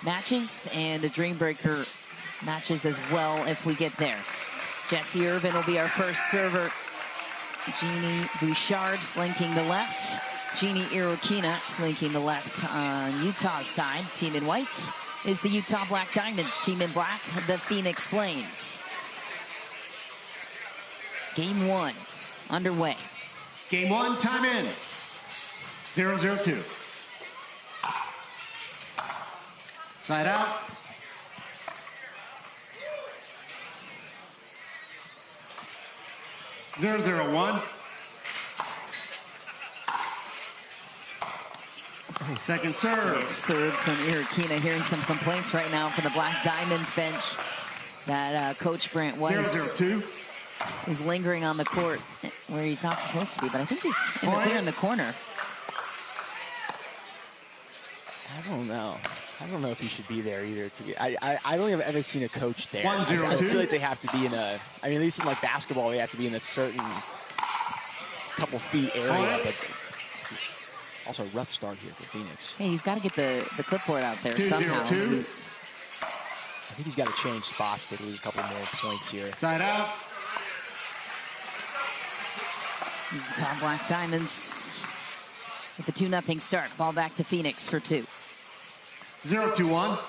matches, and a Dreambreaker matches as well if we get there. Jessie Irvine will be our first server. Genie Bouchard flanking the left. Genie Erokhina flanking the left on Utah's side. Team in white is the Utah Black Diamonds. Team in black, the Phoenix Flames. Game 1 underway. Game 1, time in. 0-0-2. Side out. Zero, 0-1. Second serve. Yes, third from Erokhina. Hearing some complaints right now from the Black Diamonds bench that Coach Brant Weiss 0-0-2. is lingering on the court where he's not supposed to be, but I think he's in the clear in the corner. I don't know. I don't know if he should be there either. I don't think I've ever seen a coach there. 1-0-2. I feel like they have to be in a, I mean, at least in like basketball, they have to be in a certain couple feet area, but also a rough start here for Phoenix. Hey, he's got to get the clipboard out there 2-0-2. somehow. I think he's got to change spots to lose a couple more points here. Side out. Utah Black Diamonds with the 2-0 start. Ball back to Phoenix for 2. 0-2-1.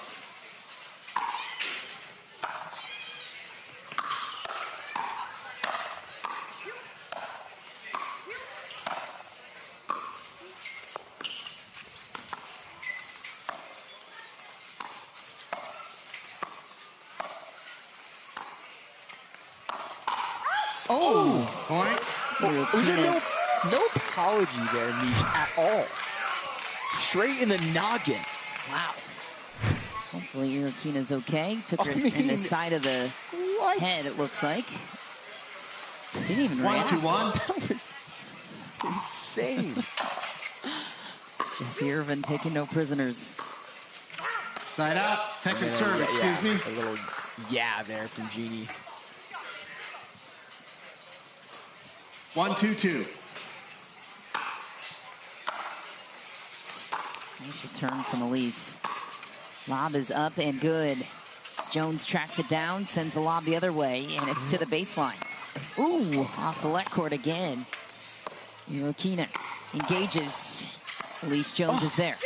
Oh! Point. Was there no apology there, Niche, at all? Straight in the noggin. Wow. Hopefully Erokhina's okay. Took her in the side of the head, it looks like. Didn't even react. 1-2-1. That was insane. Jessie Irvine taking no prisoners. Side out. Second serve, excuse me. A little there from Genie. 1-2-2. Nice return from Allyce. Lob is up and good. Jones tracks it down, sends the lob the other way, and it's to the baseline. Ooh, off the left court again. Erokhina engages. Allyce Jones is there.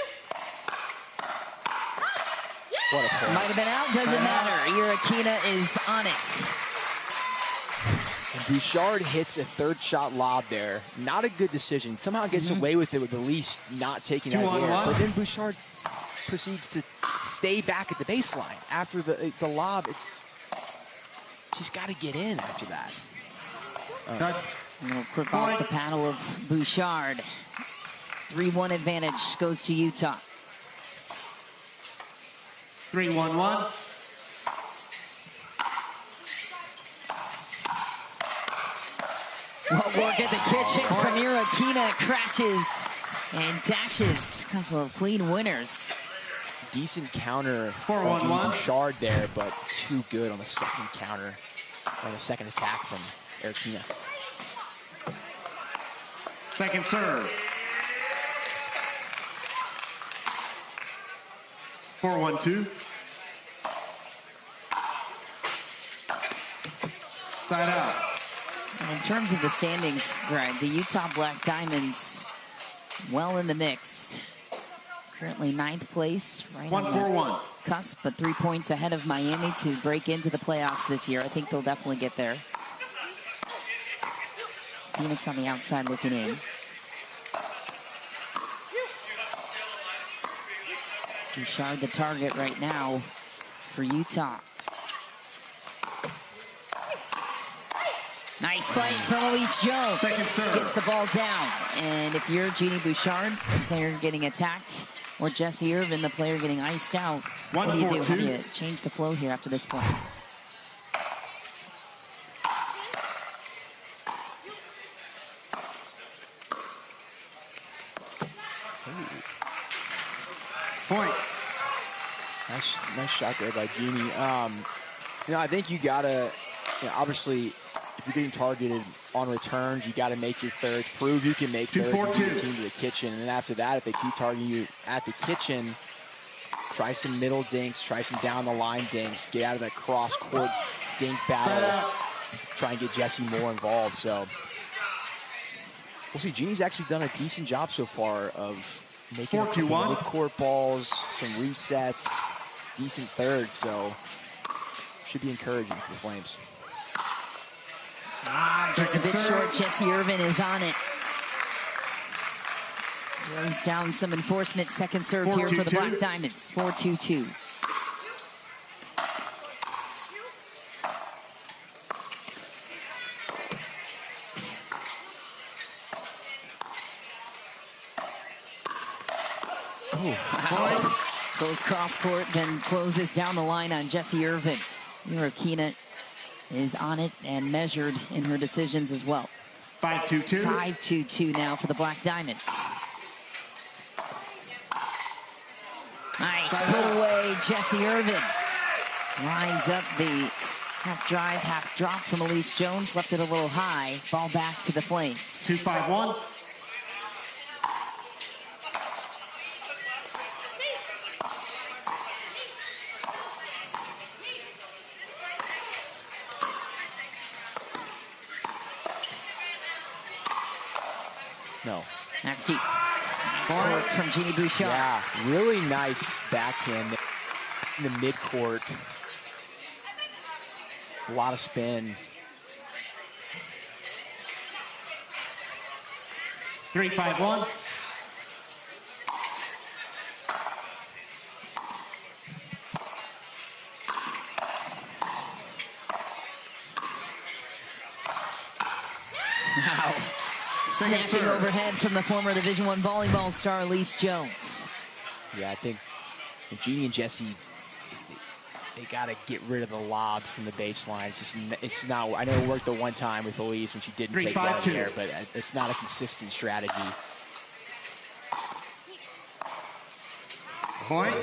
What a play. Might have been out, doesn't matter. Erokhina is on it. And Bouchard hits a third shot lob there. Not a good decision. Somehow gets away with it with Allyce not taking it out of the air. But then Bouchard proceeds to stay back at the baseline after the lob. She's got to get in after that. A little quick off the paddle of Bouchard. 3-1 advantage goes to Utah. 3-1-1. Well, work at the kitchen from Erokhina. Crashes and dashes. A couple of clean winners. Decent counter from Genie Bouchard there, but too good on the second counter, on the second attack from Erokhina. Second serve. 4-1-2. Side out. In terms of the standings, Greg, the Utah Black Diamonds well in the mix. Currently 9th place, right on the cusp, but 3 points ahead of Miami to break into the playoffs this year. I think they'll definitely get there. Phoenix on the outside looking in. Bouchard the target right now for Utah. Nice fight from Allyce Jones. Gets the ball down. And if you're Genie Bouchard, the player getting attacked, or Jessie Irvine, the player getting iced out, what do you do? How do you change the flow here after this point? Point. Nice shot there by Genie. I think you gotta, obviously, if you're getting targeted on returns, you got to make your thirds, prove you can make thirds, and get your team to the kitchen. And then after that, if they keep targeting you at the kitchen, try some middle dinks, try some down the line dinks, get out of that cross court dink battle, try and get Jessie more involved. So we'll see. Genie's actually done a decent job so far of making mid-court balls, some resets, decent thirds. So should be encouraging for the Flames. Just a bit short. Jessie Irvine is on it. Throws down some enforcement. Second serve here for the Black Diamonds. 4-2-2. Wow. Goes cross court, then closes down the line on Jessie Irvine. Erokhina is on it and measured in her decisions as well. 5-2-2. 5-2-2 now for the Black Diamonds. Nice put away, Jessie Irvine. Lines up the half drive, half drop from Allyce Jones. Left it a little high. Ball back to the Flames. 2-5-1. No. That's deep. Nice work from Genie Bouchard. Yeah, really nice backhand in the midcourt. A lot of spin. 3-5-1. Wow. Snapping overhead from the former Division I volleyball star, Allyce Jones. Yeah, I think Genie and Jessie, they got to get rid of the lob from the baseline. It's not, I know it worked the one time with Allyce when she didn't take it out of the air, but it's not a consistent strategy. Point.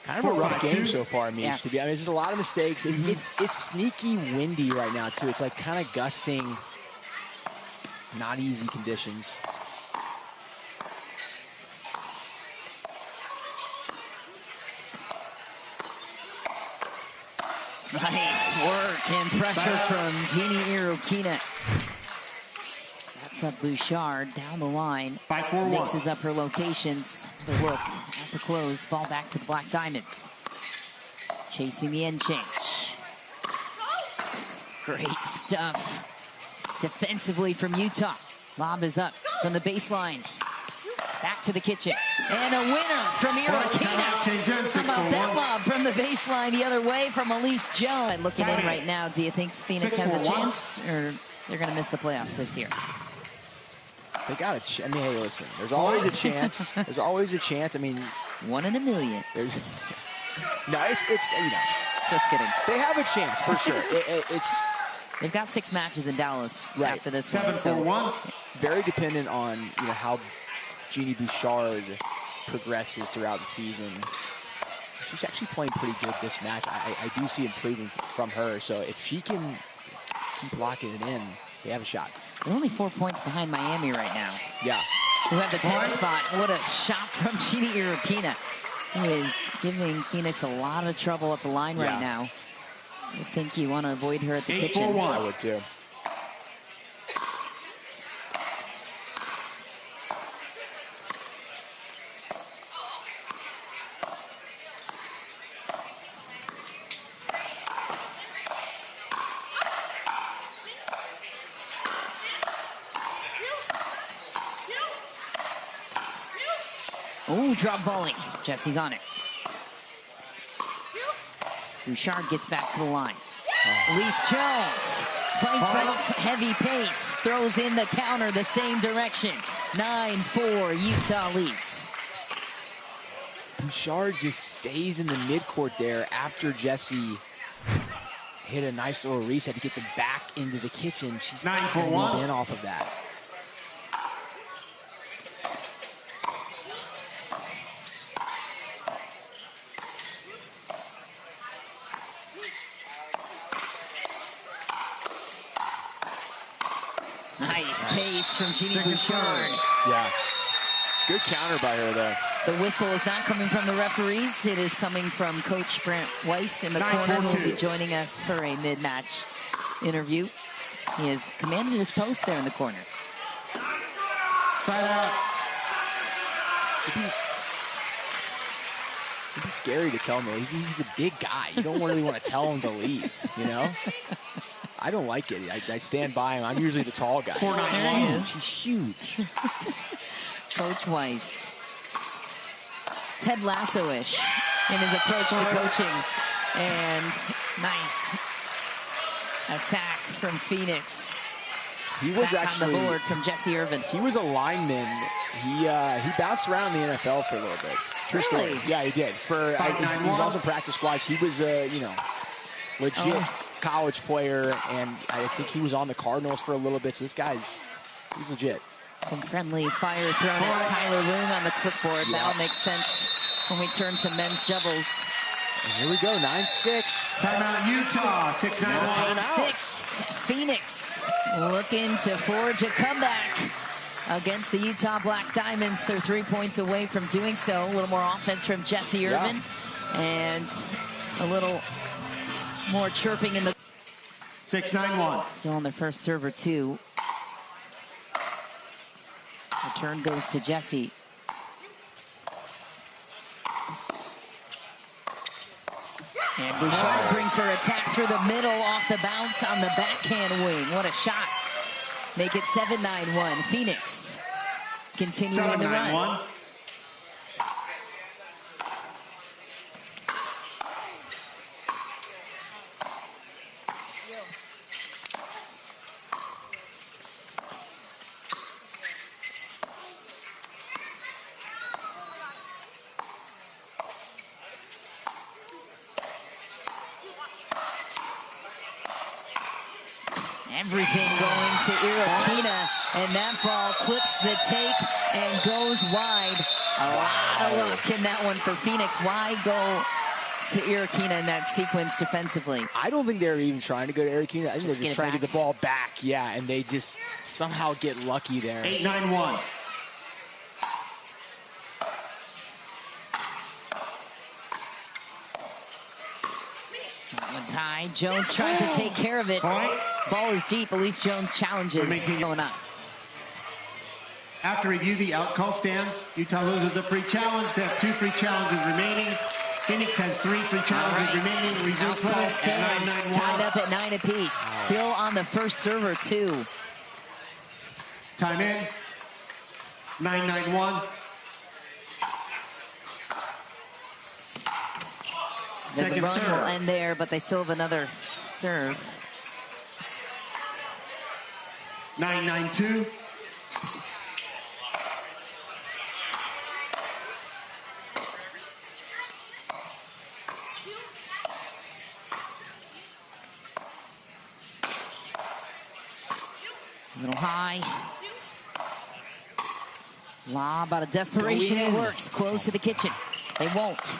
Kind of a rough game so far, Mish, to be honest. There's a lot of mistakes. It's sneaky windy right now, too. It's like kind of gusting, not easy conditions. Nice work and pressure from Genie Erokhina. Backs up Bouchard down the line. 5-4-1. Mixes up her locations. Another look at the close. Ball back to the Black Diamonds. Chasing the end change. Great stuff. Defensively from Utah. Lob is up from the baseline. Back to the kitchen. And a winner from Erokhina. How about that lob from the baseline the other way from Allyce Jones? Looking in right now, do you think Phoenix has a chance, or they're going to miss the playoffs this year? They got it. I mean, hey, listen, there's always a chance. There's always a chance. I mean, 1 in a million. There's no, it's you know. Just kidding. They have a chance for sure. They've got 6 matches in after this 7-4-1. Very dependent on how Genie Bouchard progresses throughout the season. She's actually playing pretty good this match. I do see improvement from her. So if she can keep locking it in, they have a shot. They're only 4 points behind Miami right now. Yeah. Who have the 10th spot. What a shot from Genie Erokhina, who is giving Phoenix a lot of trouble at the line right now. I think you want to avoid her at the kitchen. I would too. Oh, drop volley. Jessie's on it. Bouchard gets back to the line. Allyce Jones fights off heavy pace, throws in the counter the same direction. 9-4, Utah leads. Bouchard just stays in the midcourt there after Jessie hit a nice little reset to get them back into the kitchen. She's 9-4-1 in off of that. Nice pace from Genie Bouchard. Yeah. Good counter by her there. The whistle is not coming from the referees. It is coming from Coach Brent Weiss in the corner, who will be joining us for a mid-match interview. He has commanded his post there in the corner. Side out. It'd be scary to tell him. He's a big guy. You don't really want to tell him to leave, you know? I don't like it. I stand by him. I'm usually the tall guy. He's huge. Coach Weiss. Ted Lasso-ish in his approach to coaching. And nice attack from Phoenix. He was back actually on the board from Jessie Irvine. He was a lineman. He bounced around the NFL for a little bit. True story. Yeah, he did. He was also practice squads. He was legit college player, and I think he was on the Cardinals for a little bit. So he's legit. Some friendly fire thrown at Tyler Loong on the clipboard. Yeah. That'll make sense when we turn to men's doubles. And here we go, 9-6. Timeout Utah, 6-9. 9-6. Phoenix looking to forge a comeback against the Utah Black Diamonds. They're 3 points away from doing so. A little more offense from Jessie Irvine. And a little more chirping in the... 6-9-1. Still on their first serve or two. Return goes to Jessie. And Bouchard brings her attack through the middle off the bounce on the backhand wing. What a shot. Make it 7-9-1. Phoenix continuing the run. Everything going to Erokhina, and that ball clips the tape and goes wide. A lot of luck in that one for Phoenix. Why go to Erokhina in that sequence defensively? I don't think they're even trying to go to Erokhina. I think they're just trying to get the ball back. Yeah, and they just somehow get lucky there. 8-9-1. That one's high. Jones tries to take care of it. Ball is deep. Allyce Jones challenges going up. After review, the out call stands. Utah loses a free challenge. They have 2 free challenges remaining. Phoenix has 3 free challenges remaining. Resume play stands tied up at 9 apiece. Still on the first server, 2. Time in. 9-9-1. The run will end there, but they still have another serve. 9-9-2. A little high. Lob out of desperation. It works. Close to the kitchen. They won't.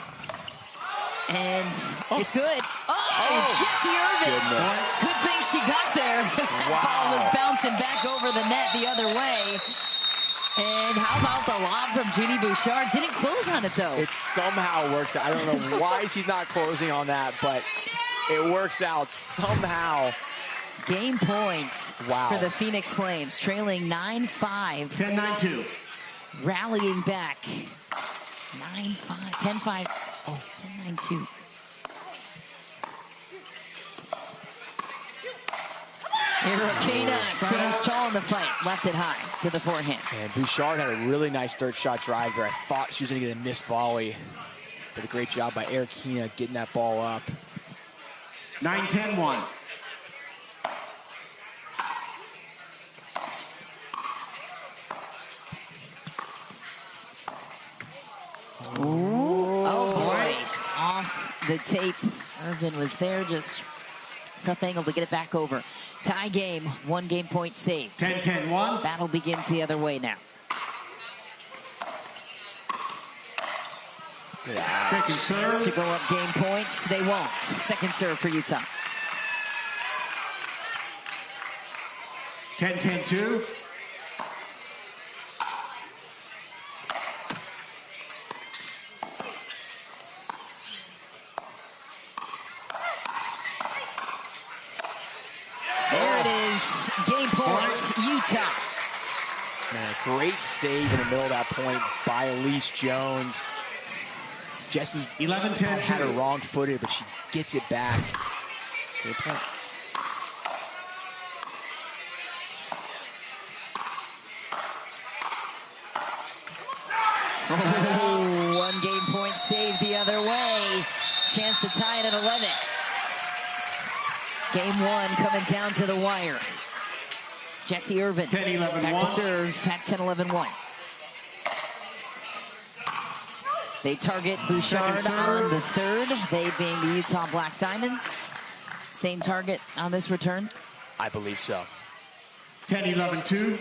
And it's good. Jessie Irvine. Goodness. Good thing she got there, because that ball was bouncing back over the net the other way. And how about the lob from Genie Bouchard? Didn't close on it, though. It somehow works out. I don't know why she's not closing on that, but it works out somehow. Game points for the Phoenix Flames, trailing 9-5. 10-9-2. Rallying back. 9-5, 10-5. 10-9-2. Erokhina stands tall in the fight. Left it high to the forehand. And Bouchard had a really nice third shot drive there. I thought she was going to get a missed volley. But a great job by Erokhina getting that ball up. 9-10-1. Oh boy, off the tape. Irvine was there, just tough angle to get it back over. Tie game, 1 game point saved. 10-10-1. Battle begins the other way now. Second serve. To go up game points, they won't. Second serve for Utah. 10-10-2. Utah. Man, great save in the middle of that point by Allyce Jones. Jessie 11-10 had her wrong-footed, but she gets it back. Good point. Oh, 1 game point save the other way. Chance to tie it at 11. Game 1 coming down to the wire. Jessie Irvine 10-11-1. back to serve at 10-11-1. They target Bouchard on the third, they being the Utah Black Diamonds. Same target on this return? I believe so. 10-11-2.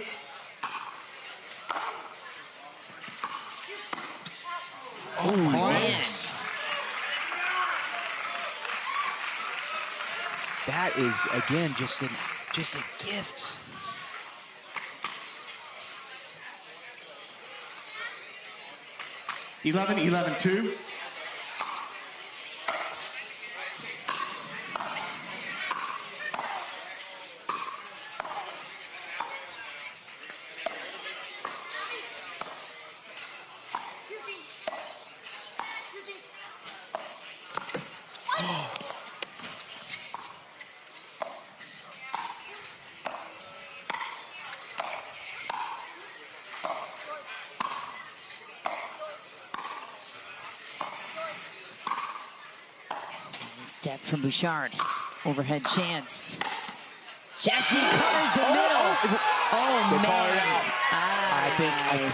Oh, man. That is, again, just a gift. $11-11-2. Step from Bouchard. Overhead chance. Jessie covers the middle. Oh, man.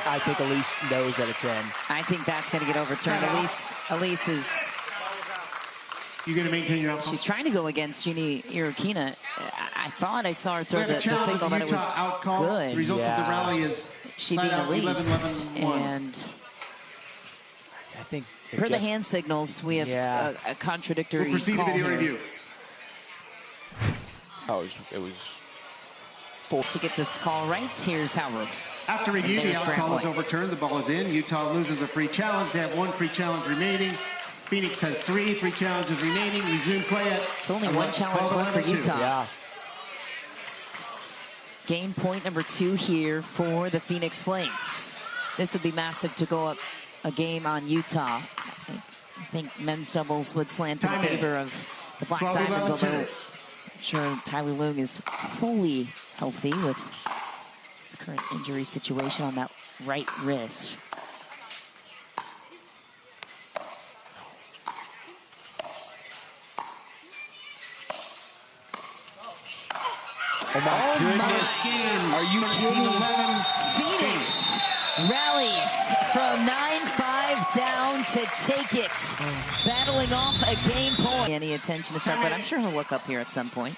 I think Allyce knows that it's in. I think that's going to get overturned. Allyce is... You're going to maintain your outcome? She's trying to go against Genie Erokhina. I thought I saw her throw the signal that it was good. The result of the rally is she beat Allyce. And I think per the hand signals, we have a contradictory We'll proceed call to video here. review. Oh, it was full. To get this call right, here's Howard. After review, the outcall is overturned. The ball is in. Utah loses a free challenge. They have 1 free challenge remaining. Phoenix has 3 free challenges remaining. Resume play at... It's only 1 challenge left for Utah. Yeah. Game point number 2 here for the Phoenix Flames. This would be massive to go up a game on Utah. I think men's doubles would slant in favor of the Black Diamonds, although I'm sure Tyler Loong is fully healthy with his current injury situation on that right wrist. Oh my goodness. Are you kidding? Phoenix rallies from 9-5 down to take it. Battling off a game point. Any attention to start, but I'm sure he'll look up here at some point.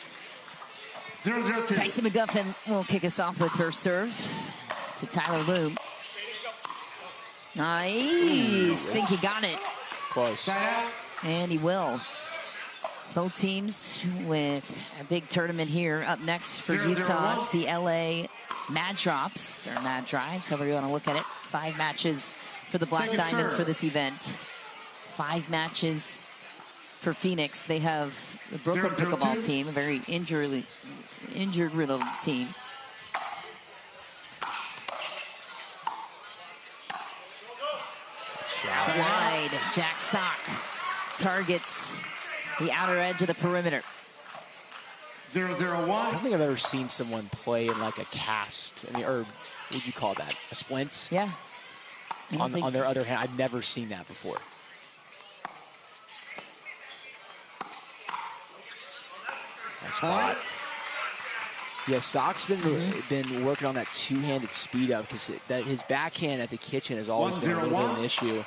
0-0-2. Tyson McGuffin will kick us off with first serve to Tyler Loong. Nice. Think he got it. Close. And he will. Both teams with a big tournament here. Up next for Utah, it's the LA Mad Drops, or Mad Drives, however you want to look at it. 5 matches for the Black Diamonds for this event. 5 matches for Phoenix. They have the Brooklyn Pickleball team, a very injured-riddled team. Wide, Jack Sock targets the outer edge of the perimeter. 0-0-1. I don't think I've ever seen someone play in like a cast, I mean, or what would you call that? A splint? Yeah. On their other hand, I've never seen that before. Nice spot. Yeah, Sock's been working on that 2-handed speed up because his backhand at the kitchen has always been a little bit of an issue.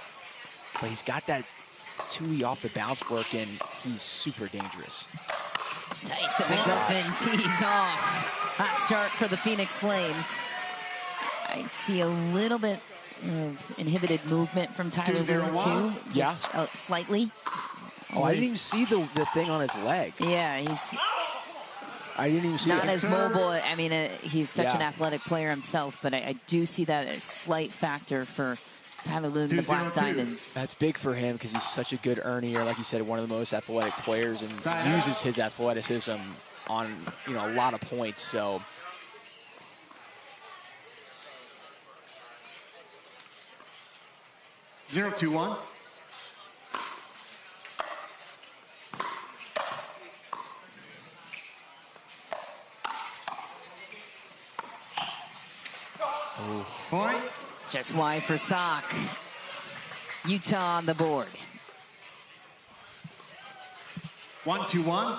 But he's got that 2E off the bounce work, and he's super dangerous. Tyson McGuffin tees off. Hot start for the Phoenix Flames. I see a little bit of inhibited movement from Tyler Loong too. Yeah. Just, slightly. Oh, I didn't even see the thing on his leg. Yeah, he's I didn't even see not that. as mobile. I mean, he's such an athletic player himself, but I do see that as a slight factor for Tyler Loong and the Black Diamonds. That's big for him because he's such a good earner. Like you said, one of the most athletic players, and uses his athleticism on a lot of points. So 0-2-1. Point. Just wide for Sock. Utah on the board. 1-2-1.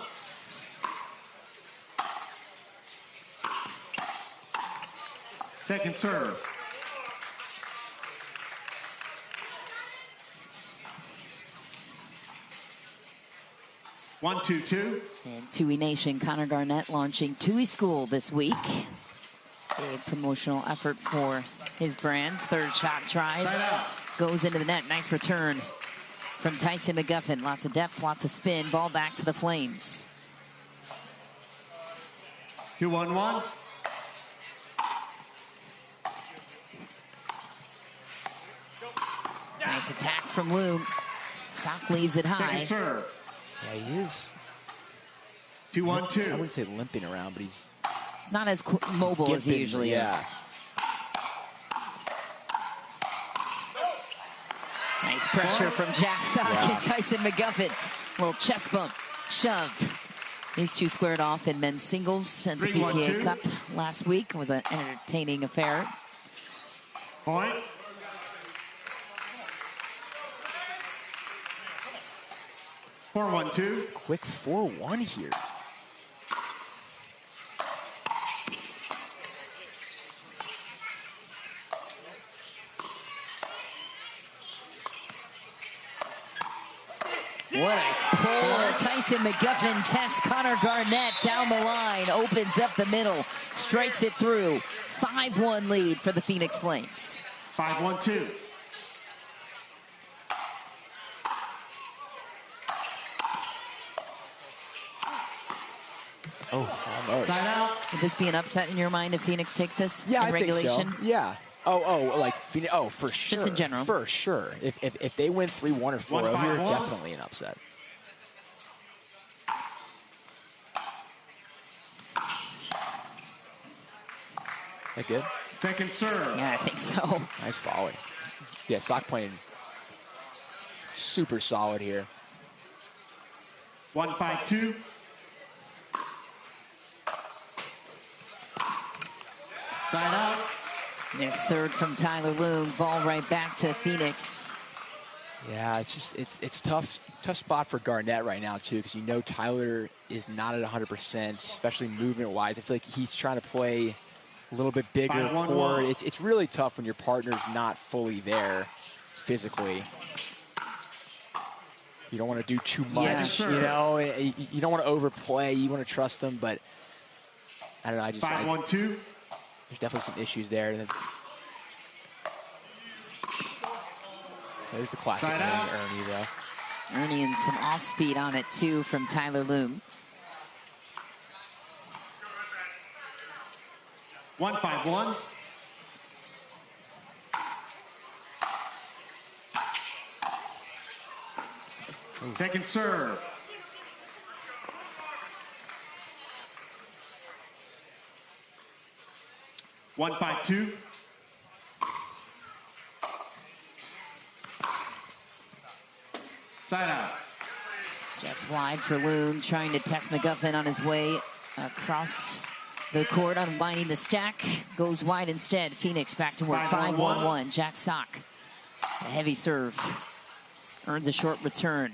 Second serve. One, 2-2. And Tui Nation, Connor Garnett launching Tui School this week. Good promotional effort for his brands. Third shot tried. Goes into the net. Nice return from Tyson McGuffin. Lots of depth, lots of spin. Ball back to the Flames. 2-1-1. Nice attack from Loong. Sock leaves it high. Second serve. Yeah, he is. 2-1-2. I wouldn't say limping around, but he's not as mobile as he usually is. Nice pressure from Jack Sock and Tyson McGuffin. Little chest bump, shove. These two squared off in men's singles at the PKA Cup last week. It was an entertaining affair. Point. Four, 1-2. Quick 4-1 here. What a pull. Tyson McGuffin tests Connor Garnett down the line. Opens up the middle. Strikes it through. 5-1 lead for the Phoenix Flames. 5-1-2. Oh, almost. Side out. Would this be an upset in your mind if Phoenix takes this in regulation? Think so. Yeah. Like Phoenix. Oh, for sure. Just in general. For sure. If they win 3-1 or 4-0 here, definitely an upset. That good? Second serve. Yeah, I think so. Nice volley. Yeah, Sock playing super solid here. 1-5-2. Side out. Next third from Tyler Loong. Ball right back to Phoenix. Yeah, it's tough spot for Garnett right now too, because you know Tyler is not at 100%, especially movement wise. I feel like he's trying to play a little bit bigger forward. It's really tough when your partner's not fully there physically. You don't want to do too much, you know. You don't want to overplay. You want to trust them, but I don't know. 5-1-2. There's definitely some issues there. There's the classic Ernie, though. Ernie and some off speed on it too from Tyler Loong. 1-5-1. Second serve. One, 5-2. Side out. Just wide for Loong, trying to test McGuffin on his way across the court, unwinding the stack. Goes wide instead. Phoenix back to work. 5-1-1. Jack Sock. A heavy serve. Earns a short return.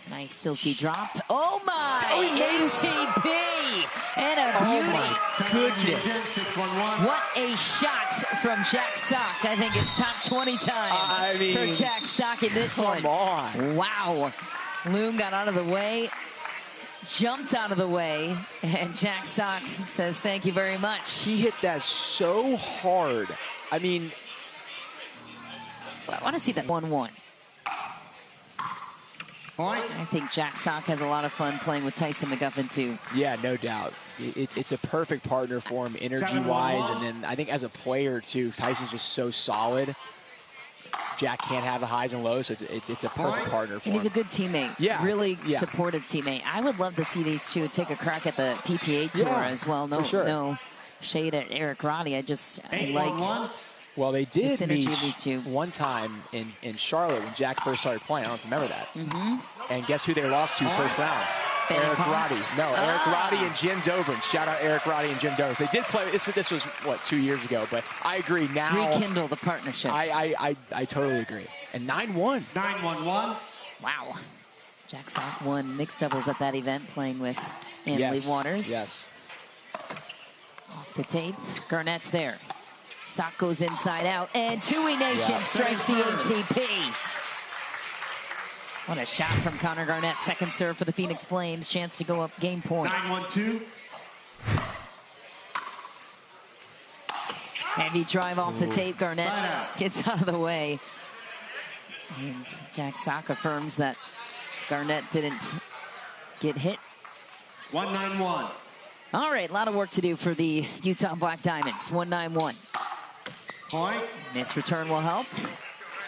Nice silky drop. Oh my! ATP! And a beauty. Oh goodness. What a shot from Jack Sock. I think it's top 20 time for Jack Sock in this one. Come on. Wow. Loong got out of the way, jumped out of the way, and Jack Sock says thank you very much. He hit that so hard. I mean, I want to see that 1-1. Point. I think Jack Sock has a lot of fun playing with Tyson McGuffin too. Yeah, no doubt. It's a perfect partner for him, energy-wise, and then I think as a player too, Tyson's just so solid. Jack can't have the highs and lows, so it's a perfect partner for him. And he's a good teammate. Yeah. Really supportive teammate. I would love to see these two take a crack at the PPA Tour as well. No shade at Eric Roddy. I like Well, they did synergy meet of these two. one time in Charlotte when Jack first started playing. I don't remember that. And guess who they lost to first round? Eric Roddy. No, Eric Roddy and Jim Dobrin. Shout out Eric Roddy and Jim Dobrin. They did play. This was, what, 2 years ago? But I agree now. Rekindle the partnership. I totally agree. And 9-1. 9-1-1. Wow. Jack Sock won mixed doubles at that event, playing with Annalie Waters. Yes. Off the tape. Garnett's there. Sock goes inside out, and Tui Nation strikes the ATP. What a shot from Connor Garnett. Second serve for the Phoenix Flames. Chance to go up game point. 9-1-2. Heavy drive off the tape. Garnett gets out of the way. And Jack Sock affirms that Garnett didn't get hit. 1-9-1. All right, a lot of work to do for the Utah Black Diamonds. 1-9-1. Point. This return will help.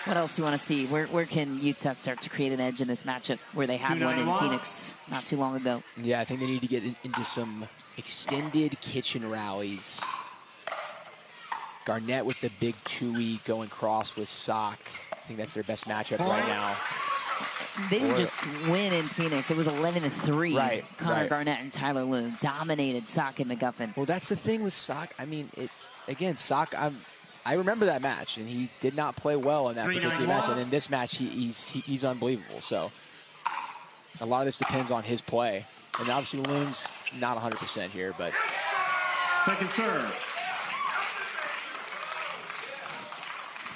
What else do you want to see? Where can Utah start to create an edge in this matchup where they had one in Phoenix not too long ago? Yeah, I think they need to get into some extended kitchen rallies. Garnett with the big Tui going cross with Sock. I think that's their best matchup right now. They didn't just win in Phoenix. It was 11-3. Right. Connor Garnett and Tyler Loong dominated Sock and McGuffin. Well, that's the thing with Sock. I mean, it's, again, Sock, I remember that match, and he did not play well in that particular match. And in this match, he's unbelievable. So a lot of this depends on his play. And obviously, Loong's not 100% here, but. Second serve.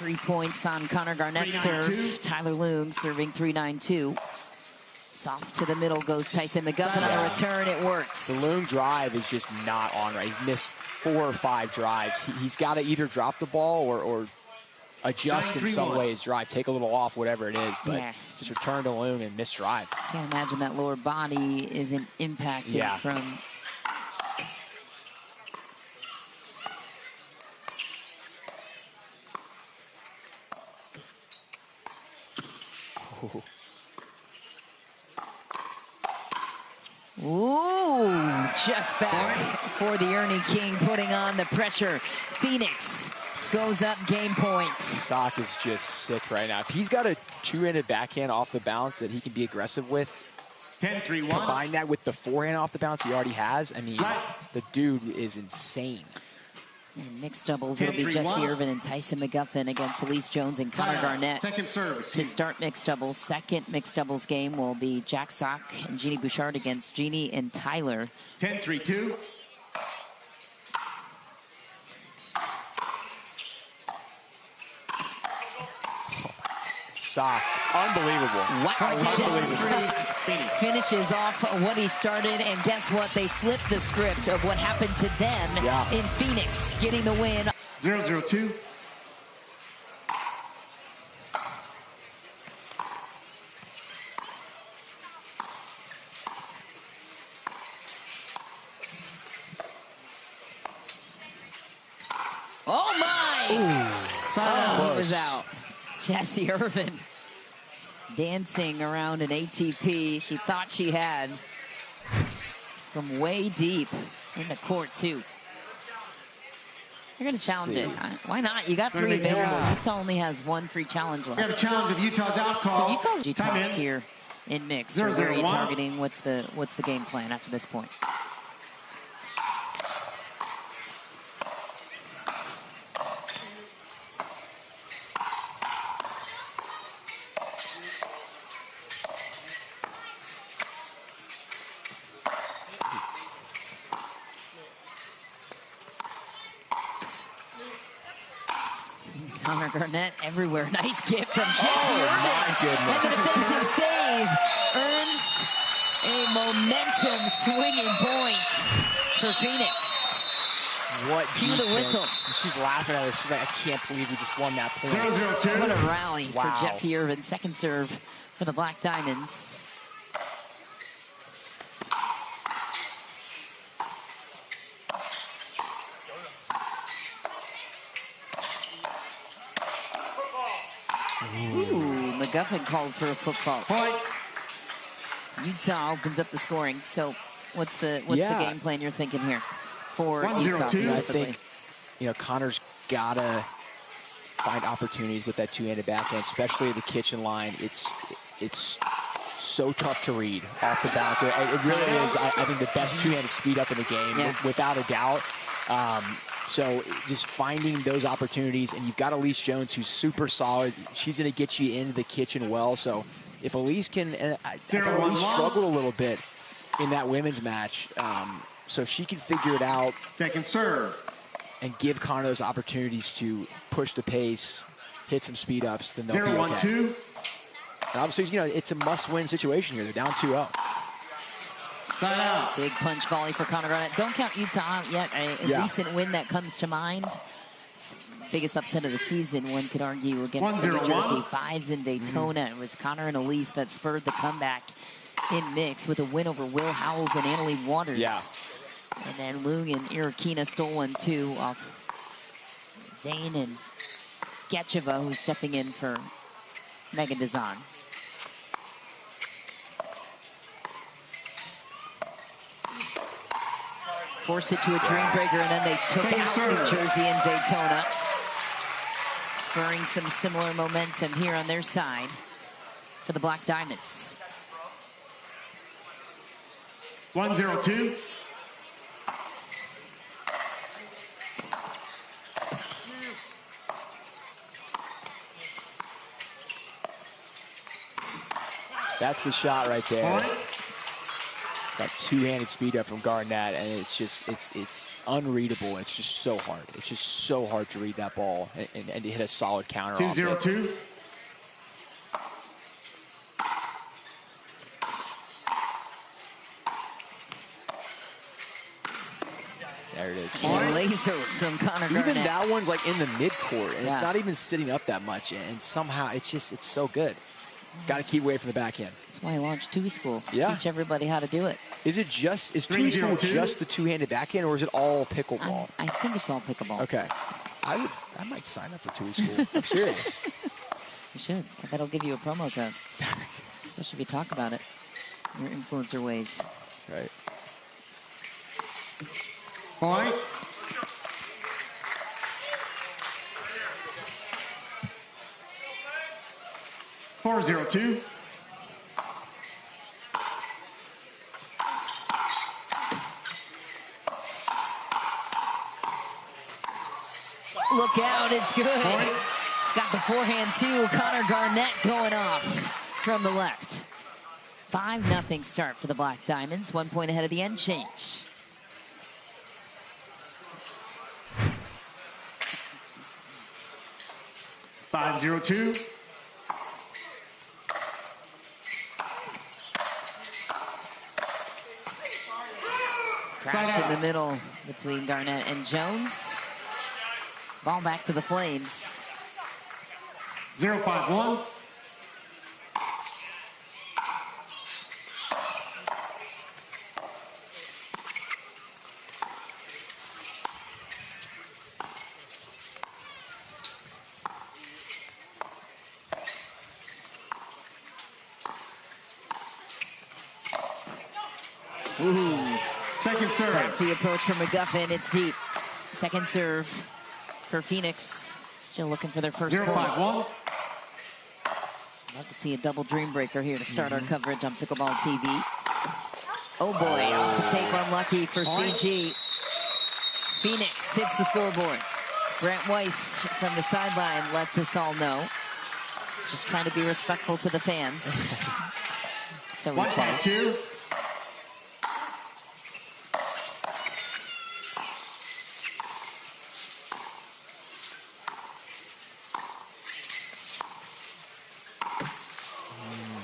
3 points on Connor Garnett's serve. Tyler Loong serving 3-9-2. Soft to the middle goes Tyson McGuffin on a return. It works. The Loong drive is just not on right. He's missed 4 or 5 drives. He's got to either drop the ball or adjust in some way his drive, take a little off, whatever it is. But just return to Loong and miss drive. Can't imagine that lower body isn't impacted from. Ooh, just back for the Ernie King, putting on the pressure. Phoenix goes up game point. Sock is just sick right now. If he's got a two-handed backhand off the bounce that he can be aggressive with, 10-3-1. Combine that with the forehand off the bounce he already has, I mean, the dude is insane. In mixed doubles, it'll be Jessie Irvine and Tyson McGuffin against Allyce Jones and Connor Garnett. Second serve. To start mixed doubles. Second mixed doubles game will be Jack Sock and Genie Bouchard against Genie and Tyler. 10-3-2. Sock, unbelievable. Wow, finishes off what he started, and guess what? They flipped the script of what happened to them in Phoenix, getting the win. 0-0-2. Oh my! Ooh, he was out. Jessie Irvine dancing around an ATP she thought she had from way deep in the court, too. You're going to challenge it. Why not? You got 3 available. Utah only has 1 free challenge left. We have a challenge of Utah's out call. So Utah's here in mix. Where are you targeting? What's the game plan after this point? Connor Garnett everywhere. Nice gift from Jessie Irvine. My goodness. And the defensive save earns a momentum swinging point for Phoenix. What Cue the whistle. She's laughing at her. She's like, I can't believe we just won that point. 0-0-2. What a rally for Jessie Irvine. Second serve for the Black Diamonds. Ooh, McGuffin called for a football. Utah opens up the scoring. So what's the game plan you're thinking here for Utah specifically? I think, Connor's gotta find opportunities with that two-handed backhand, especially at the kitchen line. It's so tough to read off the bounce. It really is, I think, the best two-handed speed up in the game, without a doubt. So just finding those opportunities, and you've got Allyce Jones, who's super solid. She's going to get you into the kitchen well. So if Allyce can, and I thought Allyce struggled a little bit in that women's match. So if she can figure it out. Second serve. And give Connor those opportunities to push the pace, hit some speed ups, then they'll be okay. 0-1-2. And obviously, you know, it's a must-win situation here. They're down 2-0. Out. Big punch volley for Connor Garnett. Don't count Utah out yet. A recent win that comes to mind. Biggest upset of the season, one could argue, against the New Jersey Fives in Daytona. It was Connor and Allyce that spurred the comeback in mix with a win over Will Howells and Annalie Waters. Yeah. And then Loong and Erokhina stole one, too, off Zane and Getcheva, who's stepping in for Megan Dazan. Forced it to a Dreambreaker, and then they took out New Jersey and Daytona. Spurring some similar momentum here on their side for the Black Diamonds. 1-0-2. That's the shot right there. That two-handed speed up from Garnett, and it's just, it's unreadable. It's just so hard. It's just so hard to read that ball and hit a solid counter. 2-0-2. There it is. And laser from Connor Garnett. Even that one's like in the midcourt, and it's not even sitting up that much, and somehow it's so good. Got to keep away from the backhand. That's why I launched TUI School. Yeah. Teach everybody how to do it. Is TUI School just the two-handed backhand, or is it all pickleball? I think it's all pickleball. Okay. I might sign up for TUI School. I'm serious. You should. I bet I'll give you a promo code. Especially if you talk about it. Your influencer ways. That's right. Point. Four 0-2. Look out, it's good. It's got the forehand too. Connor Garnett going off from the left. 5-0 start for the Black Diamonds. 1 point ahead of the end change. Five 0-2. Crash in the middle between Garnett and Jones. Ball back to the Flames. 0-5-1. Ooh. Second serve. The approach from McGuffin, it's deep. Second serve for Phoenix. Still looking for their first point. 0-5-1. Love to see a double Dreambreaker here to start our coverage on Pickleball TV. Oh boy, off the tape, unlucky for CG. Phoenix hits the scoreboard. Brent Weiss from the sideline lets us all know. He's just trying to be respectful to the fans. So he says. 1-5-2.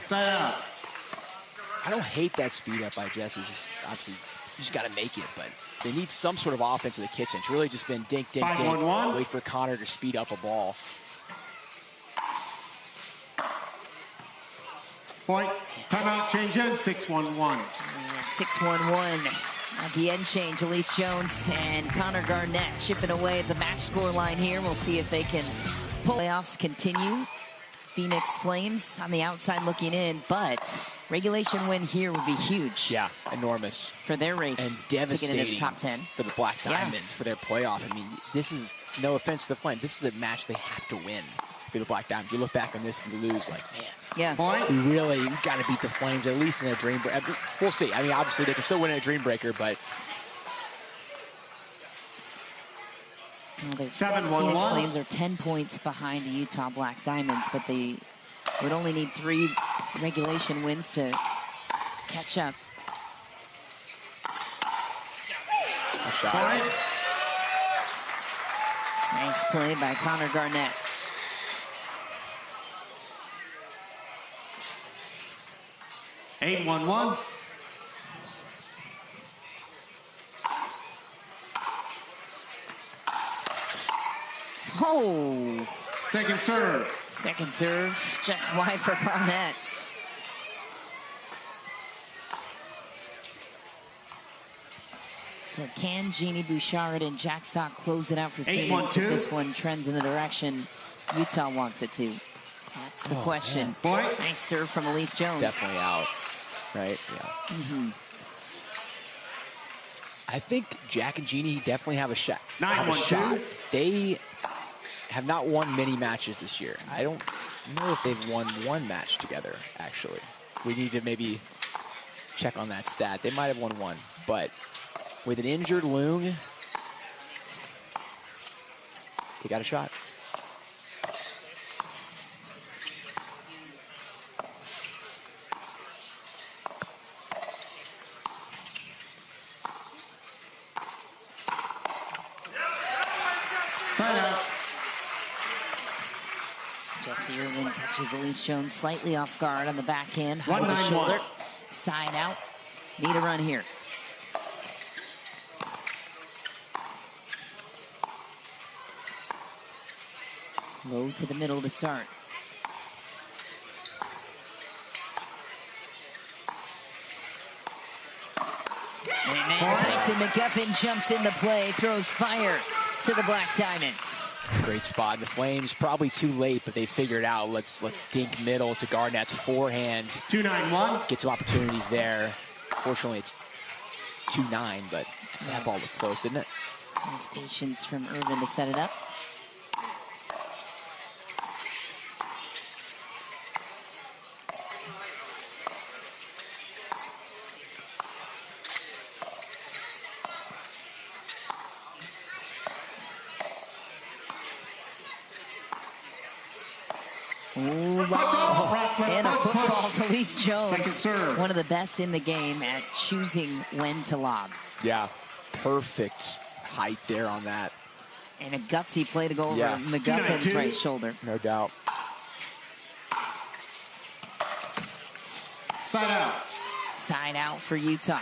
Side out. I don't hate that speed up by Jessie. Just obviously, you just got to make it, but they need some sort of offense in the kitchen. It's really just been dink, dink, dink. 5-1-1. Wait for Connor to speed up a ball. Point. Timeout. Change in. 6-1-1. 6-1-1 at the end change. Allyce Jones and Connor Garnett chipping away at the match score line here. We'll see if they can pull. Playoffs continue. Phoenix Flames on the outside looking in, but regulation win here would be huge. Yeah, enormous. For their race and devastating to get into the top 10. For the Black Diamonds, for their playoff. I mean, this is, no offense to the Flames, this is a match they have to win for the Black Diamonds. You look back on this, if you lose, like, man. Yeah. We got to beat the Flames, at least in a Dreambreaker. We'll see. I mean, obviously, they can still win in a Dreambreaker, but... Well, the Phoenix Flames are 10 points behind the Utah Black Diamonds, but they would only need 3 regulation wins to catch up. A shot. Nice play by Connor Garnett. Eight, 1-1. Oh! Second serve. Second serve, just wide for Garnett. So can Genie Bouchard and Jack Sock close it out for Phoenix if this one trends in the direction Utah wants it to? That's the question. Nice serve from Allyce Jones. Definitely out, right? Yeah. I think Jack and Genie definitely have a shot. They have not won many matches this year. I don't know if they've won one match together, actually. We need to maybe check on that stat. They might have won one, but with an injured Loong, they got a shot. Side out. Jessie Irvine catches Allyce Jones slightly off guard on the backhand, high with the shoulder. Side out. Need a run here. Low to the middle to start. And Tyson McGuffin jumps in the play, throws fire to the Black Diamonds. Great spot. The Flames probably too late, but they figured out let's dink middle to Garnett's forehand. 2-9-1. Get some opportunities there. Fortunately, it's 2-9, but that ball looked close, didn't it? Nice patience from Irvine to set it up. And a football to Allyce Jones. One of the best in the game at choosing when to lob. Yeah, perfect height there on that. And a gutsy play to go over McGuffin's right shoulder. No doubt. Side out. Side out for Utah.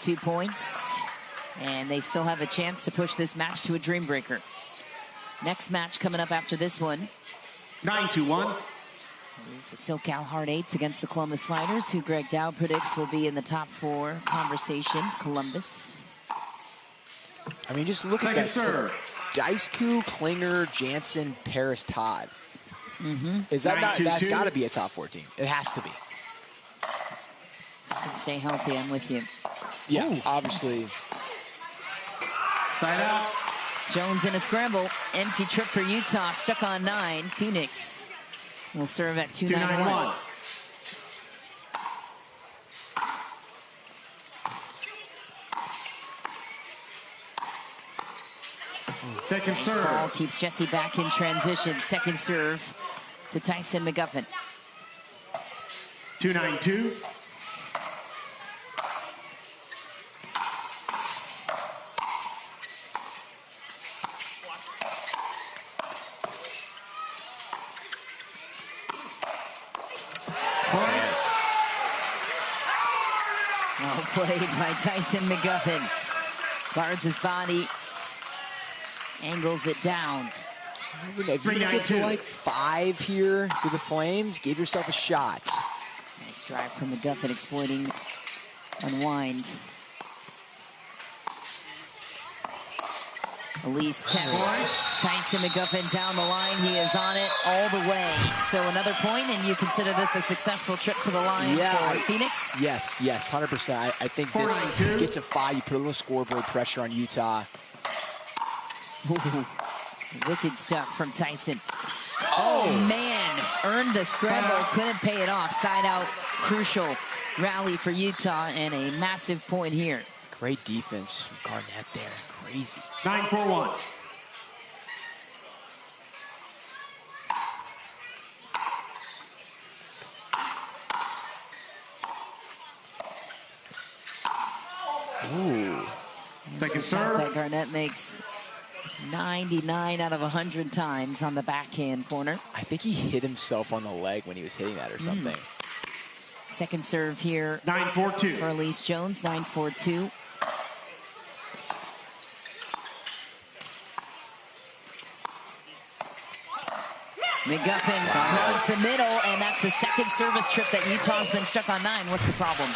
2 points. And they still have a chance to push this match to a Dreambreaker. Next match coming up after this one. 9-1. Is the SoCal Hard Eights against the Columbus Sliders, who Greg Dow predicts will be in the top 4 conversation. Columbus. I mean, just look at that. Diceku, Klinger, Jansen, Paris, Todd. Is that not? That's got to be a top 4 team. It has to be. And stay healthy. I'm with you. Yeah, obviously. Side out. Jones in a scramble. Empty trip for Utah. Stuck on 9. Phoenix will serve at 2-9-1. Second serve. Ball keeps Jessie back in transition. Second serve to Tyson McGuffin. 2-9-2. Well played by Tyson McGuffin. Guards his body. Angles it down. If you get to like 5 here for the Flames, give yourself a shot. Nice drive from McGuffin, exploiting unwind. Allyce tests Tyson McGuffin down the line. He is on it all the way. So another point, and you consider this a successful trip to the line for Phoenix? Yes, 100%. I think this gets a 5. You put a little scoreboard pressure on Utah. Ooh, wicked stuff from Tyson. Oh, man. Earned the scramble, couldn't pay it off. Side out, crucial rally for Utah, and a massive point here. Great defense from Garnett there. Crazy. 9-4-1. Ooh. Second serve. That Garnett makes 99 out of 100 times on the backhand corner. I think he hit himself on the leg when he was hitting that or something. Second serve here. 9-4-2. For Allyce Jones, 9-4-2. McGuffin runs the middle, and that's the second service trip that Utah's been stuck on 9. What's the problem?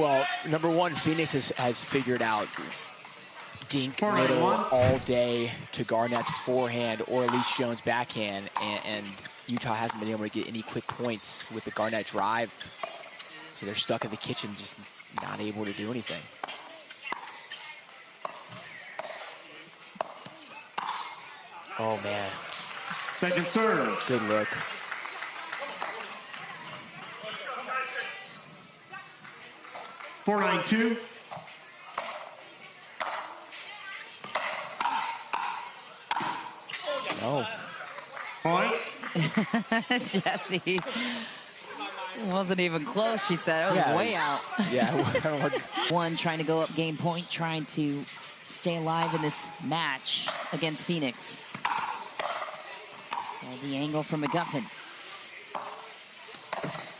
Well, number one, Phoenix has figured out dink middle all day to Garnett's forehand or Allyce Jones backhand, and Utah hasn't been able to get any quick points with the Garnett drive. So they're stuck in the kitchen, just not able to do anything. Oh, man. Second serve. Good look. Four, 9-2. Oh. Point. Jessie wasn't even close, she said. It was way out. Yeah. One trying to go up game point, trying to stay alive in this match against Phoenix. And the angle from McGuffin.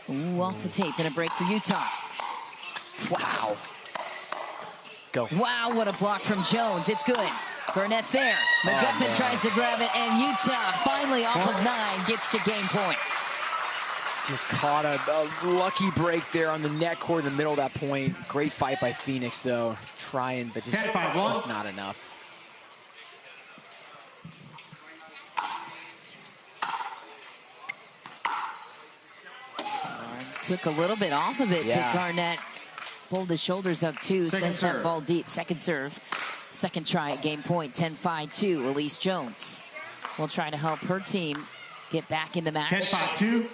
Ooh, off the tape, and a break for Utah. Wow. Go. Wow, what a block from Jones. It's good. Garnett's there. McGuffin tries to grab it, and Utah finally off of 9 gets to game point. Just caught a lucky break there on the net court in the middle of that point. Great fight by Phoenix, though. Trying, but just not enough. Took a little bit off of it to Garnett. Pulled his shoulders up, too. Sent that ball deep. Second serve. Second try at game point. 10-5-2. Allyce Jones will try to help her team get back in the match. 10-5-2.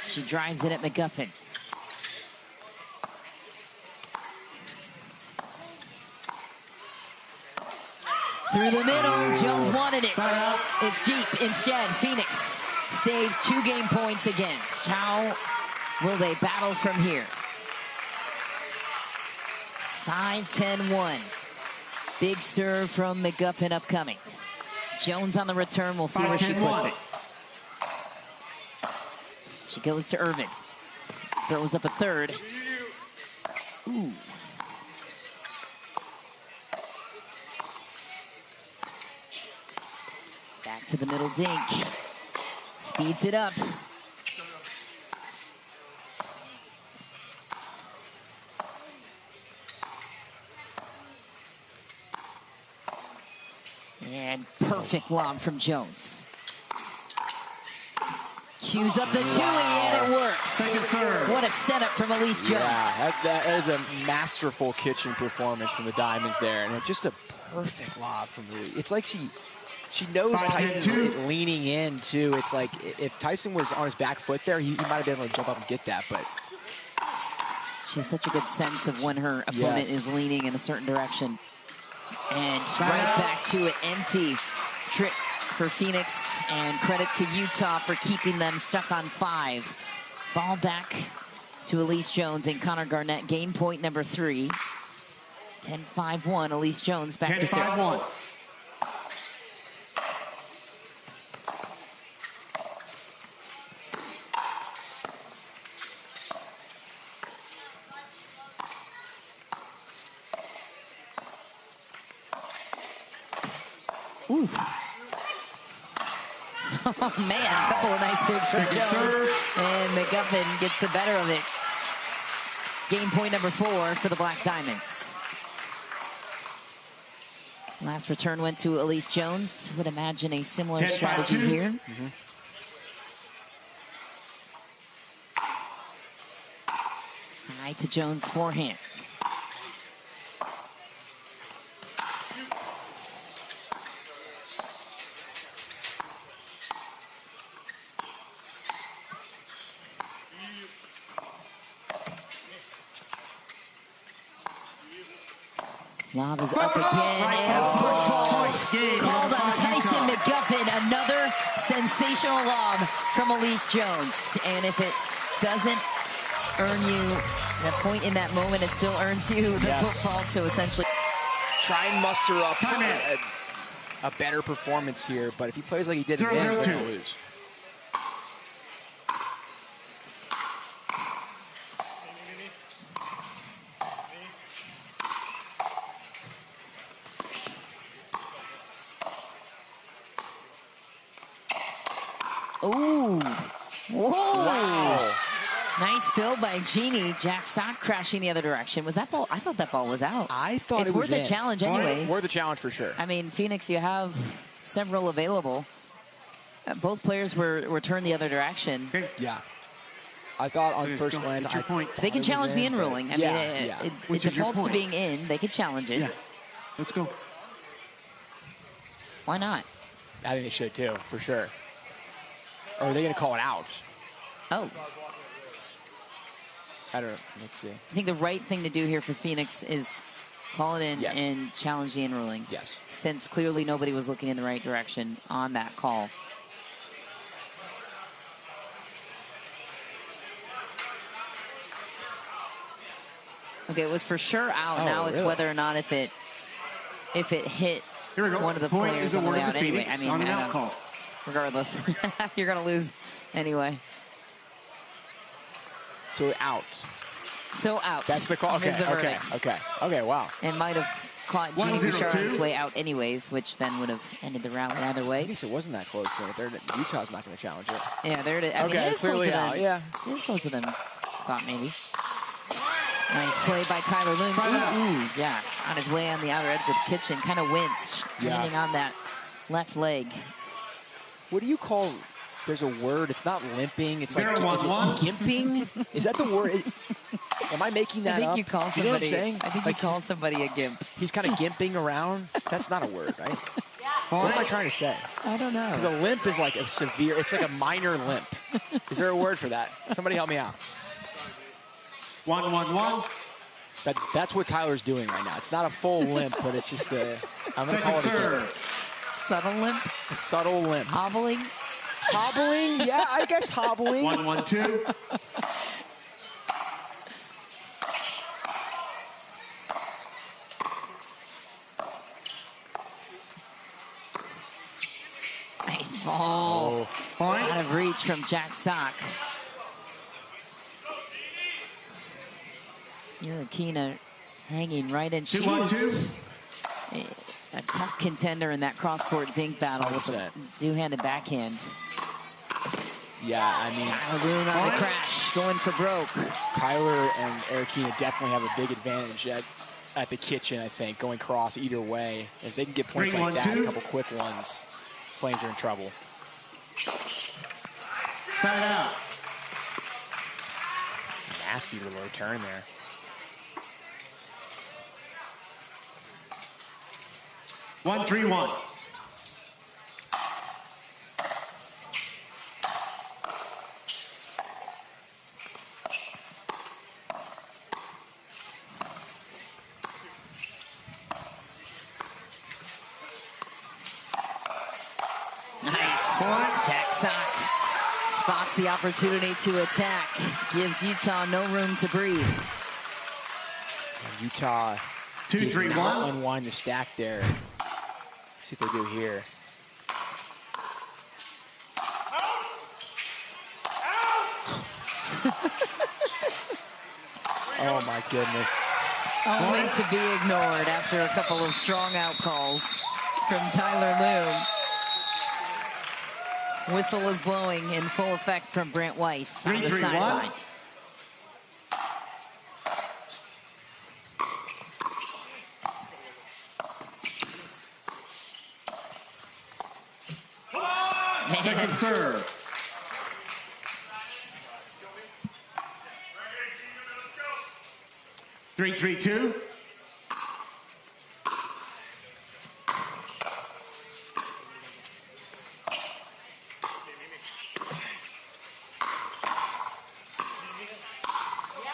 She drives it at McGuffin. Through the middle, Jones wanted it. It's deep. Instead, Phoenix saves 2 game points against. How will they battle from here? 5-10-1. Big serve from McGuffin upcoming. Jones on the return. We'll see where she puts it. She goes to Irvine. Throws up a third. Ooh. Back to the middle dink. Speeds it up. And perfect lob from Jones. Cues up the 2-way, and it works. Second serve. What a setup from Allyce Jones. Yeah, that is a masterful kitchen performance from the Diamonds there. And just a perfect lob from Allyce. It's like she knows Tyson's leaning in, too. It's like if Tyson was on his back foot there, he might have been able to jump up and get that. But she has such a good sense of when her opponent is leaning in a certain direction. And right back to it, empty trick for Phoenix, and credit to Utah for keeping them stuck on 5. Ball back to Allyce Jones and Connor Garnett. Game point number 3. 10-5-1. Allyce Jones back to serve. 10-5-1. Ooh. Oh, man, a couple of nice digs from Jones. And McGuffin gets the better of it. Game point number 4 for the Black Diamonds. Last return went to Allyce Jones. Would imagine a similar strategy here. High to Jones' forehand. Lob is up again, and a foot fault called on Tyson McGuffin. Another sensational lob from Allyce Jones. And if it doesn't earn you a point in that moment, it still earns you the foot fault. So essentially, try and muster up a better performance here. But if he plays like he did again, he's going to lose. Ooh. Whoa. Wow. Nice fill by Genie. Jack Sock crashing the other direction. Was that ball? I thought that ball was out. I thought it's it was worth a challenge anyways. Worth a challenge for sure. I mean, Phoenix, you have several available. Both players were turned the other direction. Yeah. I thought on first glance, they can challenge the in ruling. I mean, it defaults to being in. They could challenge it. Yeah. Let's go. Why not? I think they should too, for sure. Or are they going to call it out? Oh. I don't know. Let's see. I think the right thing to do here for Phoenix is call it in and challenge the in ruling. Yes. Since clearly nobody was looking in the right direction on that call. Okay, it was for sure out. Now it's whether or not if it hit one of the players on the way out anyway. I mean, regardless, you're going to lose anyway. So out. So out. That's the call. Okay, wow. And might have caught Genie Bouchard on his way out anyways, which then would have ended the rally either way. I guess it wasn't that close though. Utah's not going to challenge it. Yeah, there it is. I mean, it is clearly out. Yeah. It is closer than thought maybe. Nice play by Tyler Loong. Yeah, on his way on the outer edge of the kitchen, kind of winced, landing on that left leg. What do you call? There's a word. It's not limping. It's like gimping. Is that the word? Am I making that up? I think you call somebody. You know what I'm saying? I think you call somebody a gimp. He's kind of gimping around. That's not a word, right? What am I trying to say? I don't know. Because a limp is like a severe. It's like a minor limp. Is there a word for that? Somebody help me out. 1-1-1. That's what Tyler's doing right now. It's not a full limp, but it's just a. I'm gonna call it a gimp. Subtle limp. A subtle limp. Hobbling. Hobbling? Yeah, I guess hobbling. 1-1-2. Nice ball. Point. Out of reach from Jack Sock. Erokhina hanging right in. She's a tough contender in that cross-court dink battle with the two-handed backhand. Yeah, I mean, Tyler Loong on the crash, going for broke. Tyler and Erokhina definitely have a big advantage at the kitchen, I think, going cross either way. If they can get points like that, a couple quick ones, Flames are in trouble. Side out. Nasty little return there. One, 3-1. Nice. Jack Sock spots the opportunity to attack. Gives Utah no room to breathe. Utah 2-3-1. Unwind the stack there. See what they do here. Oh my goodness. Only to be ignored after a couple of strong out calls from Tyler Loong. Whistle is blowing in full effect from Brent Weiss on the sideline. Man. Second serve. Three, 3-2.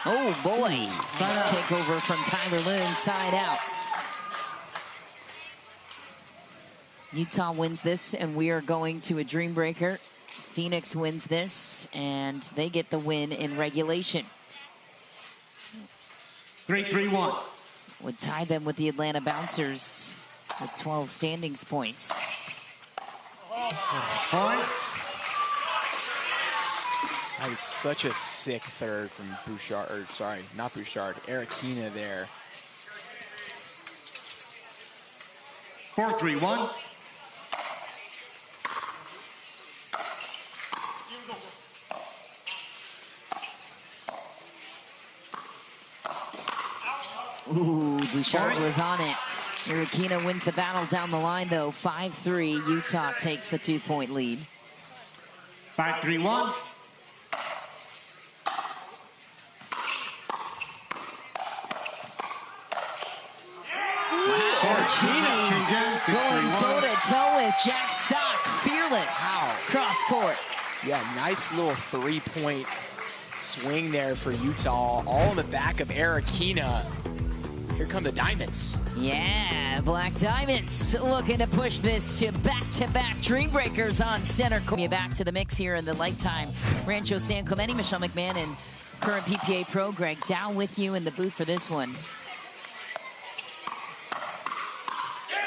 Oh boy, nice takeover from Tyler Loong, side out. Utah wins this, and we are going to a Dreambreaker. Phoenix wins this, and they get the win in regulation. 3-3-1. Would tie them with the Atlanta Bouncers with 12 standings points. Points. That is such a sick third from Bouchard, or sorry, not Bouchard, Erokhina there. 4-3-1. Ooh, Bouchard was on it. Erokhina wins the battle down the line, though. 5-3, Utah takes a 2-point lead. 5-3-1. Genie going toe-to-toe with Jack Sock, fearless. Wow. Cross court. Yeah, nice little 3-point swing there for Utah, all in the back of Erokhina. Here come the Diamonds. Yeah, Black Diamonds looking to push this to back-to-back Dreambreakers on center court. Back to the mix here in the Lifetime Rancho San Clemente. Michelle McMahon and current PPA pro Greg Dow with you in the booth for this one.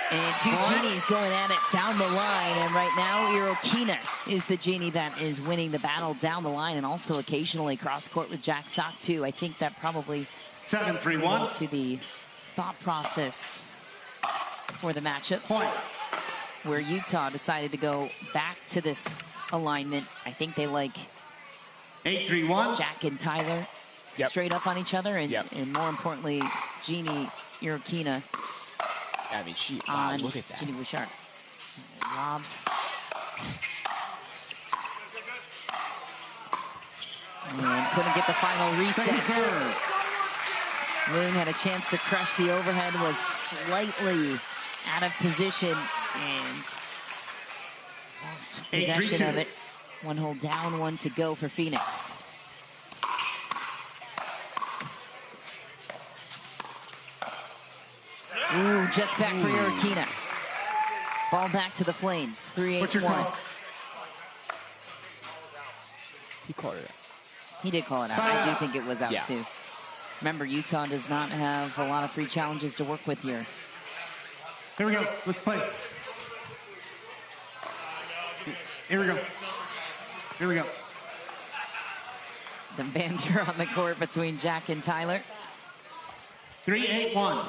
And two Genies going at it down the line. And right now, Erokhina is the Genie that is winning the battle down the line, and also occasionally cross-court with Jack Sock, too. I think that probably 7-3-1 to the thought process for the matchups, where Utah decided to go back to this alignment. I think they like 8-3-1 Jack and Tyler straight up on each other, and more importantly, Genie Erokhina. I mean, wow, look at that. Genie Bouchard. Lob. And couldn't get the final reset. Loong had a chance to crush the overhead, was slightly out of position, and lost possession of it. One hole down, one to go for Phoenix. Ooh, just back for Erokhina. Ball back to the Flames. 3-8-1. He called it out. He did call it out. I do think it was out, too. Remember, Utah does not have a lot of free challenges to work with here. Here we go. Let's play. Here we go. Here we go. Some banter on the court between Jack and Tyler. 3-8-1.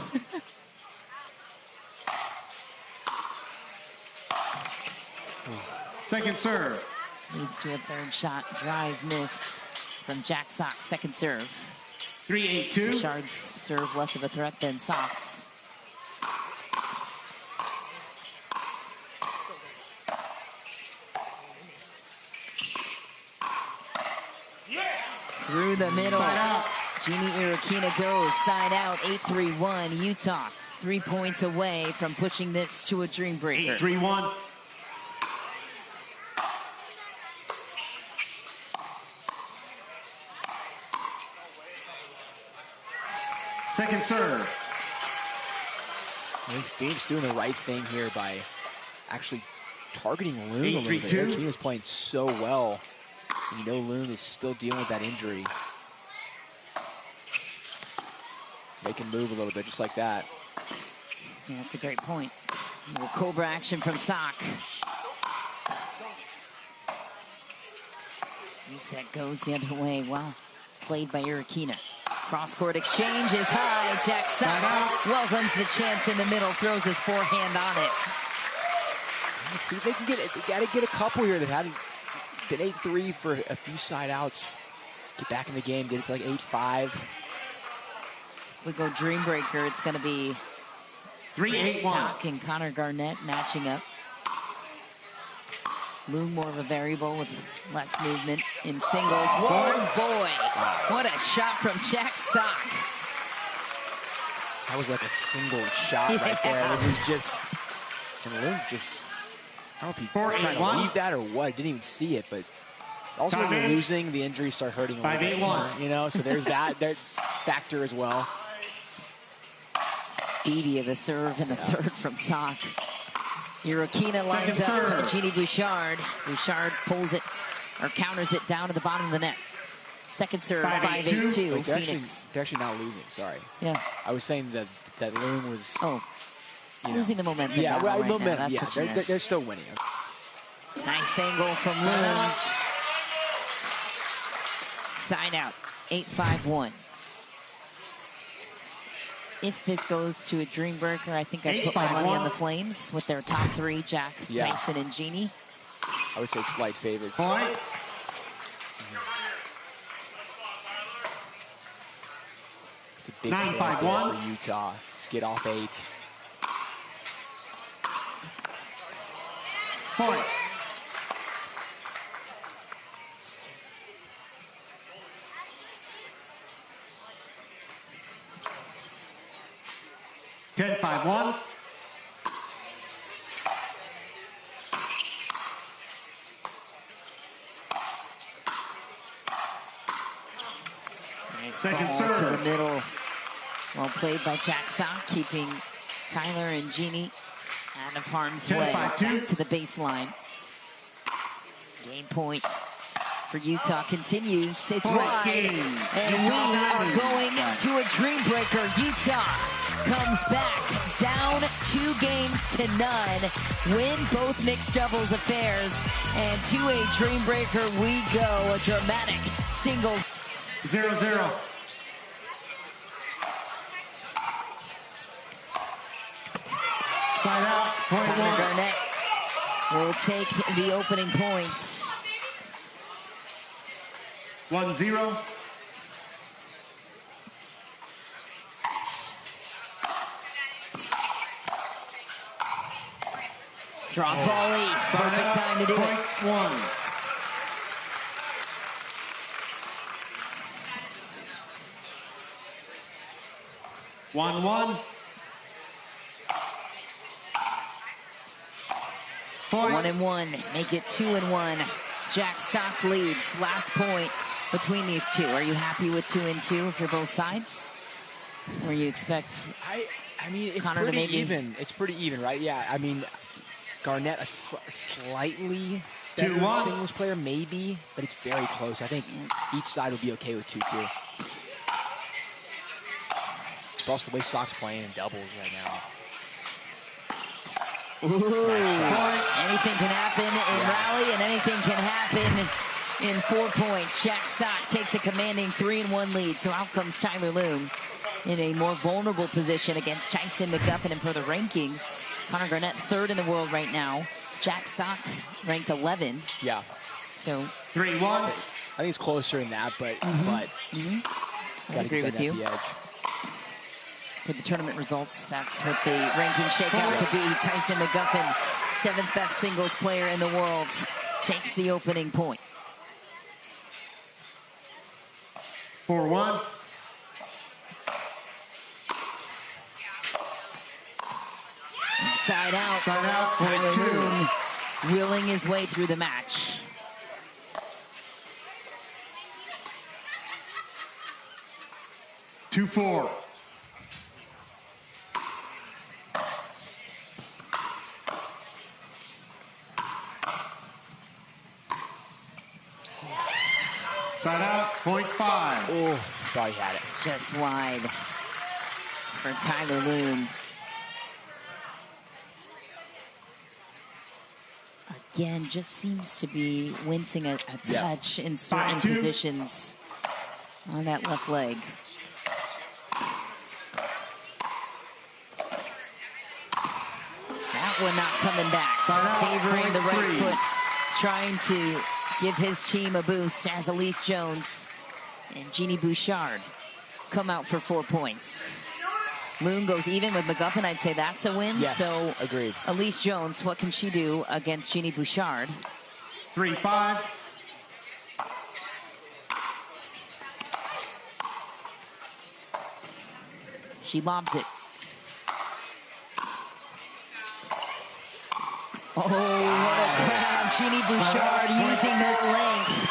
Second serve. Leads to a third shot. Drive miss from Jack Sock. Second serve. 3-8-2. Bouchard's serve less of a threat than Sock's. Through the middle. Genie Erokhina goes side out. 8-3-1. Utah 3 points away from pushing this to a Dreambreaker. 8-3-1. Second serve. I think Phoenix doing the right thing here by actually targeting Loong a little bit. Erokhina's playing so well. You know Loong is still dealing with that injury. They can move a little bit just like that. Yeah, that's a great point. A little Cobra action from Sock. Reset goes the other way. Well played by Erokhina. Cross-court exchange is high. Jack Sock welcomes the chance in the middle, throws his forehand on it. Let's see if they can get it. They got to get a couple here that hadn't been 8-3 for a few side outs. Get back in the game, get it to like 8-5. If we go Dreambreaker, it's going to be 3-8-1. Sock and Connor Garnett matching up. Loong more of a variable with less movement in singles. Whoa, boy. What a shot from Jack Sock. That was like a single shot right there. It was just, and Loong just, I don't know if he was trying to leave that or what. Didn't even see it, but also when you're losing, the injuries start hurting a little bit more, you know, so there's that factor as well. 80 of a serve and a third from Sock. Erokhina lines up for Genie Bouchard. Bouchard pulls it, or counters it down to the bottom of the net. Second serve, 5-8-2, Wait, Phoenix. They're actually not losing, sorry. Yeah. I was saying that Loong was... losing the momentum. Yeah, right momentum, now. They're still winning. Nice angle from Loong. Side out, 8-5-1. If this goes to a Dreambreaker, I think I'd put my money on the Flames with their top three, Jack, Tyson, and Genie. I would say slight favorites. Point. It's a big point for Utah. Get off 8. Point. Ten, 5-1. Nice Second ball serve. to the middle. Well played by Jack Sock, keeping Tyler and Genie out of harm's way. Back to the baseline. Game point for Utah continues. It's wide, and we are going to a Dreambreaker. Utah comes back down 2 games to none, win both mixed doubles affairs, and to a Dreambreaker we go. A dramatic singles. 0-0. Side out, point 1. Garnett will take the opening points. 1-0. Drop volley, perfect time to do it. Point 1. One. 1-1, make it 2-1. Jack Sock leads, last point between these two. Are you happy with 2-2 for both sides? Or you expect I mean, it's Connor pretty even. It's pretty even, right? Yeah, I mean, Garnett a slightly better singles player, maybe, but it's very close. I think each side would be okay with 2-2. But also the way Sock's playing in doubles right now. Ooh, anything can happen in rally, and anything can happen in 4 points. Jack Sock takes a commanding 3-1 lead. So out comes Tyler Loong in a more vulnerable position against Tyson McGuffin. And per the rankings, Connor Garnett 3rd in the world right now. Jack Sock ranked 11. Yeah. So 3-1. I think it's closer than that, but I agree with you. The edge. With the tournament results, that's what the rankings shake out to be. Tyson McGuffin, 7th best singles player in the world, takes the opening point. 4-1. Side out. Point 2. Loong willing his way through the match. Two, 4. Side out, point 5. Oh, thought he had it. Just wide for Tyler Loong. Again, just seems to be wincing a touch in certain positions on that left leg. That one not coming back. Favoring the right foot, trying to give his team a boost as Allyce Jones and Genie Bouchard come out for 4 points. Loong goes even with McGuffin. I'd say that's a win. Yes, so agreed. Allyce Jones, what can she do against Genie Bouchard? 3-5. She lobs it. Oh, what a grab. Genie Bouchard using that length.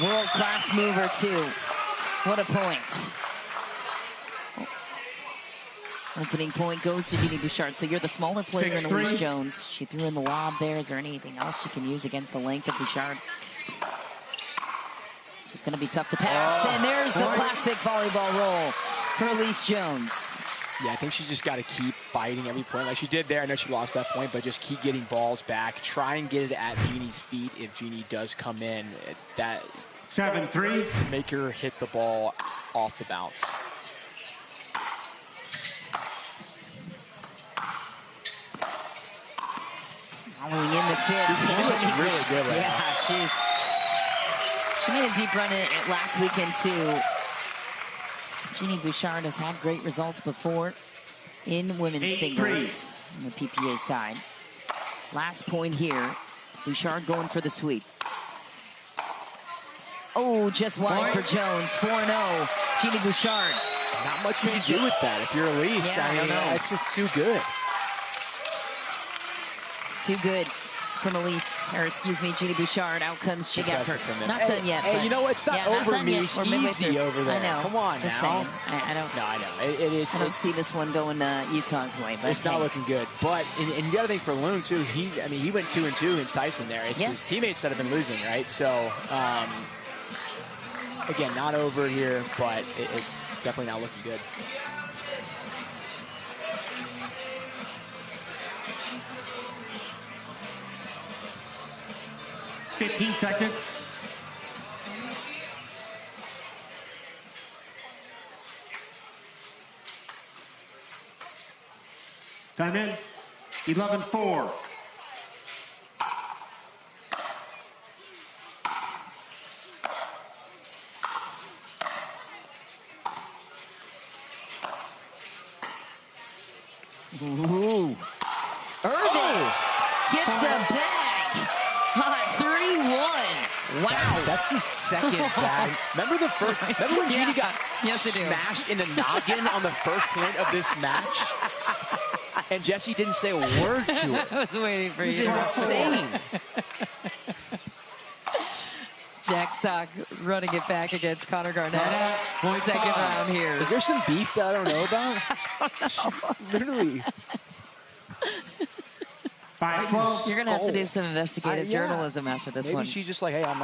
World-class mover, too. What a point. Opening point goes to Genie Bouchard. So you're the smaller player in Allyce Jones. She threw in the lob there. Is there anything else she can use against the length of Bouchard? It's just going to be tough to pass. And there's the classic volleyball roll for Allyce Jones. Yeah, I think she's just got to keep fighting every point like she did there. I know she lost that point, but just keep getting balls back. Try and get it at Genie's feet if Genie does come in. That 7-3. Make her hit the ball off the bounce. Following in the fifth. She looks really good right now. Yeah, she made a deep run in it last weekend, too. Genie Bouchard has had great results before in women's singles on the PPA side. Last point here. Bouchard going for the sweep. Oh, just wide for Jones. 4-0. Genie Bouchard. Not much you can do with that if you're Allyce. Yeah, I mean, it's just too good. Too good from Allyce, or excuse me, Genie Bouchard. Out comes McGuffin. Not done yet. Hey, you know what? It's not over me. It's easy over there. I know. Come on just now. saying. I don't. No, I know. I don't see this one going Utah's way. But it's not looking good. But and you got to think for Loong too. He went 2-2 against Tyson there. It's his teammates that have been losing, right? So again, not over here, but it's definitely not looking good. $15 seconds. Time in. 11-4. Ooh. Irvine gets the bag. 3-1. Wow. That's the second bag. Remember the first? Remember when Genie got smashed in the noggin on the first point of this match? And Jessie didn't say a word to it. I was waiting for you. It's insane. Jack Sock running it back against Connor Garnett. Second round here. Is there some beef that I don't know about? Literally. 5-12. You're gonna have to do some investigative journalism after this one. Maybe she's just like, hey, I'm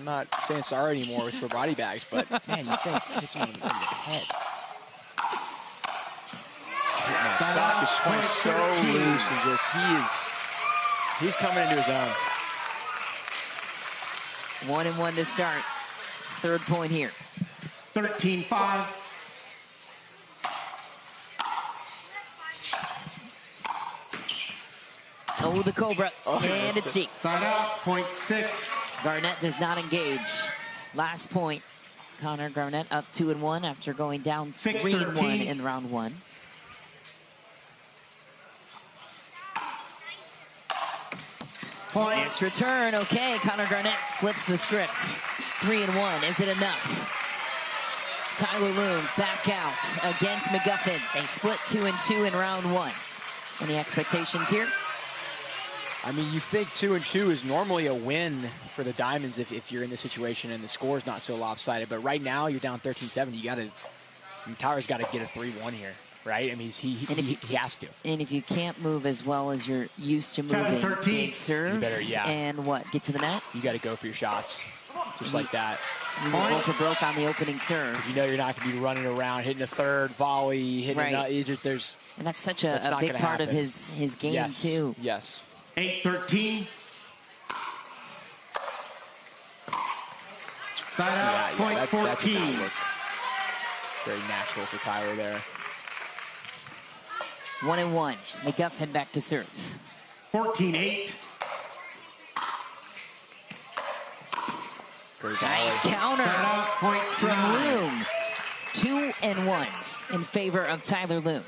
not saying sorry anymore with the body bags, but man, you think hit someone in the head. Man, Sock is playing so loose and just he's coming into his own. 1-1 to start. Third point here. 13-5. Oh, the Cobra. And it's deep. Side out, point 6. Garnett does not engage. Last point. Connor Garnett up 2-1 after going down 3-1 in round 1. Point. Nice return. Okay, Connor Garnett flips the script. 3-1. Is it enough? Tyler Loong back out against McGuffin. They split 2-2 in round 1. Any expectations here? I mean, you think 2-2 is normally a win for the Diamonds if you're in this situation and the score is not so lopsided. But right now, you're down 13-7. Tyler's got to get a 3-1 here, right? I mean, he has to. And if you can't move as well as you're used to moving, 7-13. serve, you better, and what? Get to the net? You got to go for your shots, just like that. You will go for broke on the opening serve. You know you're not going to be running around, hitting a third volley, hitting and that's such a big part of his game, too. Yes. 8-13. Side out, point 14. Very natural for Tyler there. 1-1. McGuffin back to serve. 14-8. Nice counter point from Loong. 2-1 in favor of Tyler Loong.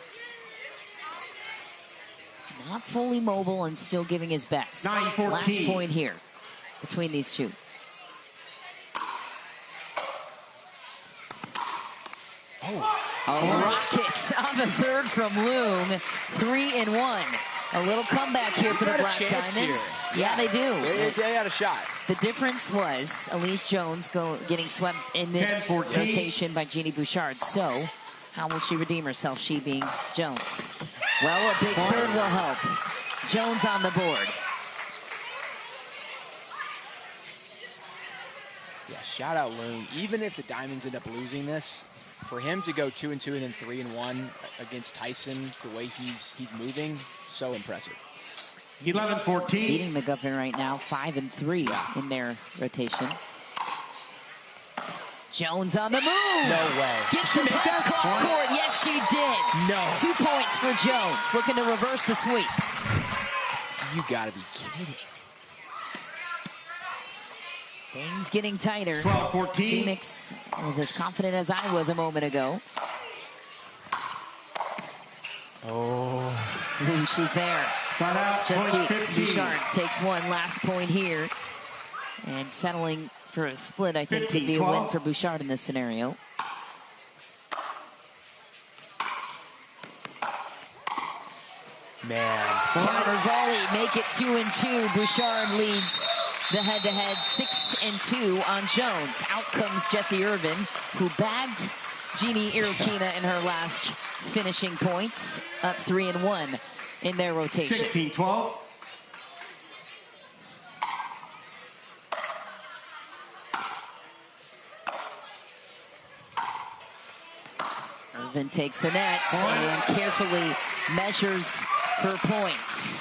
not fully mobile and still giving his best. 9-14. Last point here between these two. A rocket on the third from Loong. 3-1. A little comeback here for the Black Diamonds. Yeah, they do. They had a shot. The difference was Allyce Jones getting swept in this rotation by Genie Bouchard. So how will she redeem herself, she being Jones? Well, a big third will help. Jones on the board. Yeah, shout out Loong. Even if the Diamonds end up losing this, for him to go 2-2 and then 3-1 against Tyson, the way he's moving, so impressive. 11-14. Beating McGuffin right now, 5-3 in their rotation. Jones on the move. No way. Gets the pass cross court. Yes, she did. No. 2 points for Jones, looking to reverse the sweep. You gotta be kidding. Things getting tighter. 12-14. Phoenix was as confident as I was a moment ago. Oh. Ooh, she's there. Side out. Jessie Bouchard takes one. Last point here. And settling for a split, I think, could be a win for Bouchard in this scenario. Man. Counter volley, make it 2-2. Bouchard leads the head-to-head 6-2 on Jones. Out comes Jessie Irvine, who bagged Genie Erokhina in her last finishing points, up 3-1 in their rotation. 16-12. Irvine takes the net and carefully measures her points.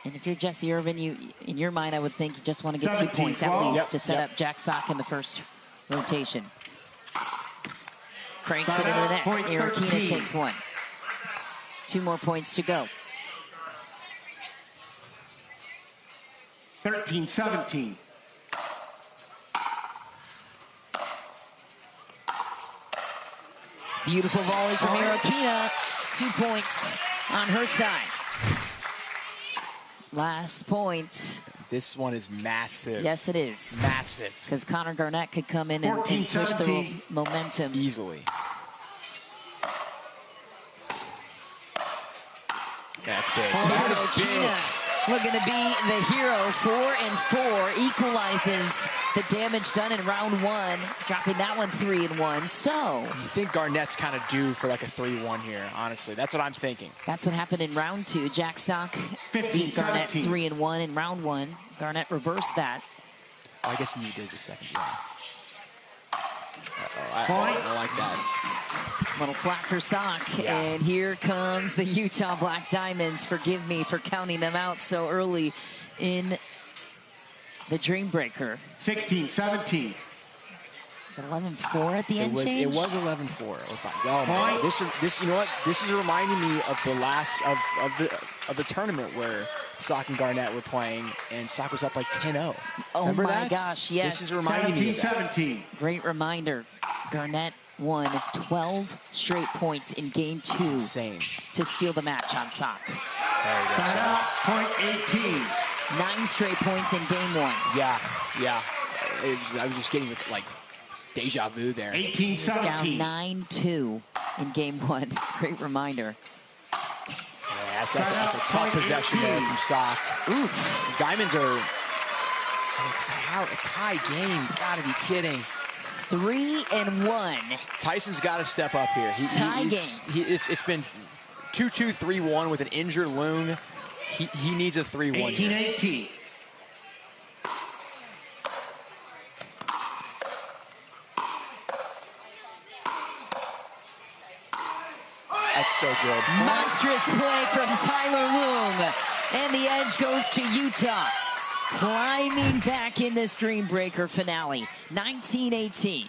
And if you're Jessie Irvine, in your mind, I would think you just want to get 2 points at least to set up Jack Sock in the first rotation. Cranks it into the net. Erokhina takes one. 2 more points to go. 13-17. Beautiful volley from Erokhina. 2 points on her side. Last point. This one is massive. Yes, it is. Massive. Because Connor Garnett could come in and switch the momentum. Easily. That's big. That is big. Looking to be the hero. 4-4 equalizes the damage done in round 1, dropping that one 3-1. So you think Garnett's kind of due for like a 3-1 here, honestly. That's what I'm thinking. That's what happened in round 2. Jack Sock beat Garnett 3-1 in round 1. Garnett reversed that. Oh, I guess he did the second round. I don't like that. A little flat for Sock. Yeah. And here comes the Utah Black Diamonds. Forgive me for counting them out so early in the Dreambreaker. 16-17. Is it 11-4 at the end change? It was 11-4. Oh my! This you know what? This is reminding me of the last of the tournament where Sock and Garnett were playing, and Sock was up like 10-0. Oh Remember my that? gosh! Yes. This is reminding me of that. 17-17. Great reminder. Garnett won 12 straight points in game 2. Insane. To steal the match on Sock. There you go. Side out. Point 18. 9 straight points in game 1. Yeah. I was just getting like deja vu there. 18-17. Down 9-2 in game 1. Great reminder. Yeah, that's a tough possession there from Sock. Oof. Diamonds are. It's a tie game. Gotta be kidding. 3-1. Tyson's got to step up here. Tie game. It's been 2-2, 3-1 with an injured Loong. He needs a 3-1. 18-18. That's so good. Monstrous play from Tyler Loong. And the edge goes to Utah. Climbing back in this Dreambreaker finale. 19-18.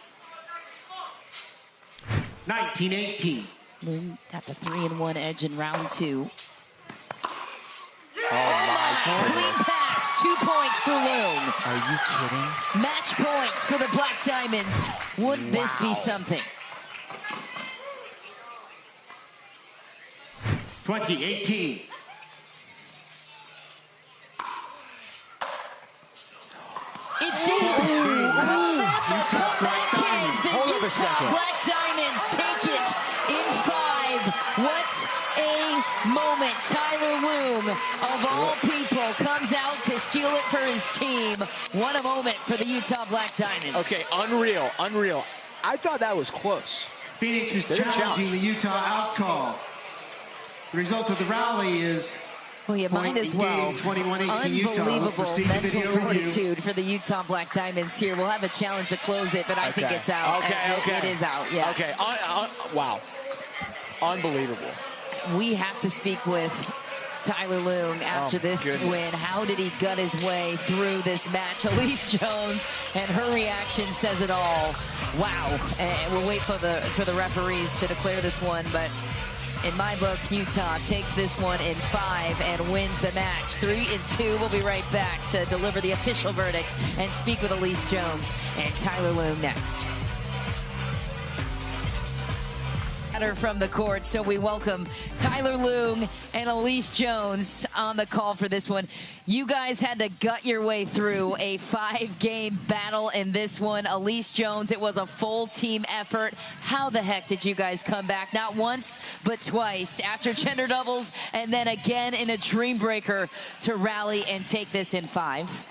19-18. Loong got the 3-1 edge in round 2. Oh my Clean goodness. pass. 2 points for Loong. Are you kidding? Match points for the Black Diamonds. Wouldn't this be something? 20-18. It's in. The comeback kids. The Utah Black Diamonds take it in 5. What a moment. Tyler Loong, of all people, comes out to steal it for his team. What a moment for the Utah Black Diamonds. Okay, unreal, unreal. I thought that was close. Phoenix is challenging the Utah out call. The result of the rally is well, you might as well. 21-18 Unbelievable Utah. mental fortitude for the Utah Black Diamonds here. We'll have a challenge to close it, but I think it's out. Okay. It is out, yeah. Okay, wow. Unbelievable. We have to speak with Tyler Loong after this win. How did he gut his way through this match? Allyce Jones and her reaction says it all. Wow. And we'll wait for the referees to declare this one, but in my book, Utah takes this one in 5 and wins the match 3-2. We'll be right back to deliver the official verdict and speak with Allyce Jones and Tyler Loong next. From the court, so we welcome Tyler Loong and Allyce Jones on the call for this one. You guys had to gut your way through a 5-game battle in this one. Allyce Jones, it was a full team effort. How the heck did you guys come back? Not once, but twice after gender doubles and then again in a Dreambreaker to rally and take this in 5.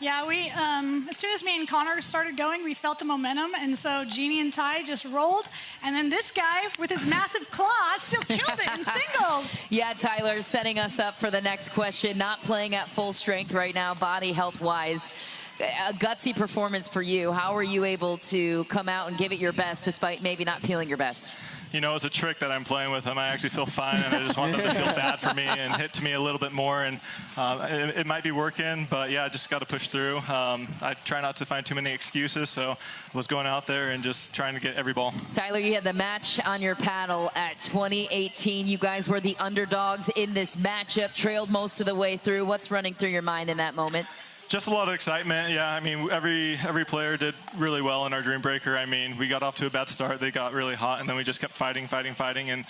Yeah, we as soon as me and Connor started going, we felt the momentum, and so Genie and Ty just rolled, and then this guy with his massive claw still killed it in singles. Yeah, Tyler, setting us up for the next question. Not playing at full strength right now, body health-wise. A gutsy performance for you. How were you able to come out and give it your best despite maybe not feeling your best? You know, it's a trick that I'm playing with them. I actually feel fine, and I just want them to feel bad for me and hit to me a little bit more. And it might be working, but yeah, I just got to push through. I try not to find too many excuses, so I was going out there and just trying to get every ball. Tyler, you had the match on your paddle at 2018. You guys were the underdogs in this matchup, trailed most of the way through. What's running through your mind in that moment? Just a lot of excitement, yeah. I mean, every player did really well in our Dreambreaker. I mean, we got off to a bad start. They got really hot, and then we just kept fighting. And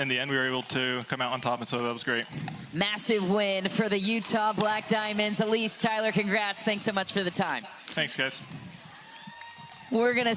in the end, we were able to come out on top, and so that was great. Massive win for the Utah Black Diamonds. Allyce, Tyler, congrats. Thanks so much for the time. Thanks, guys. We're going to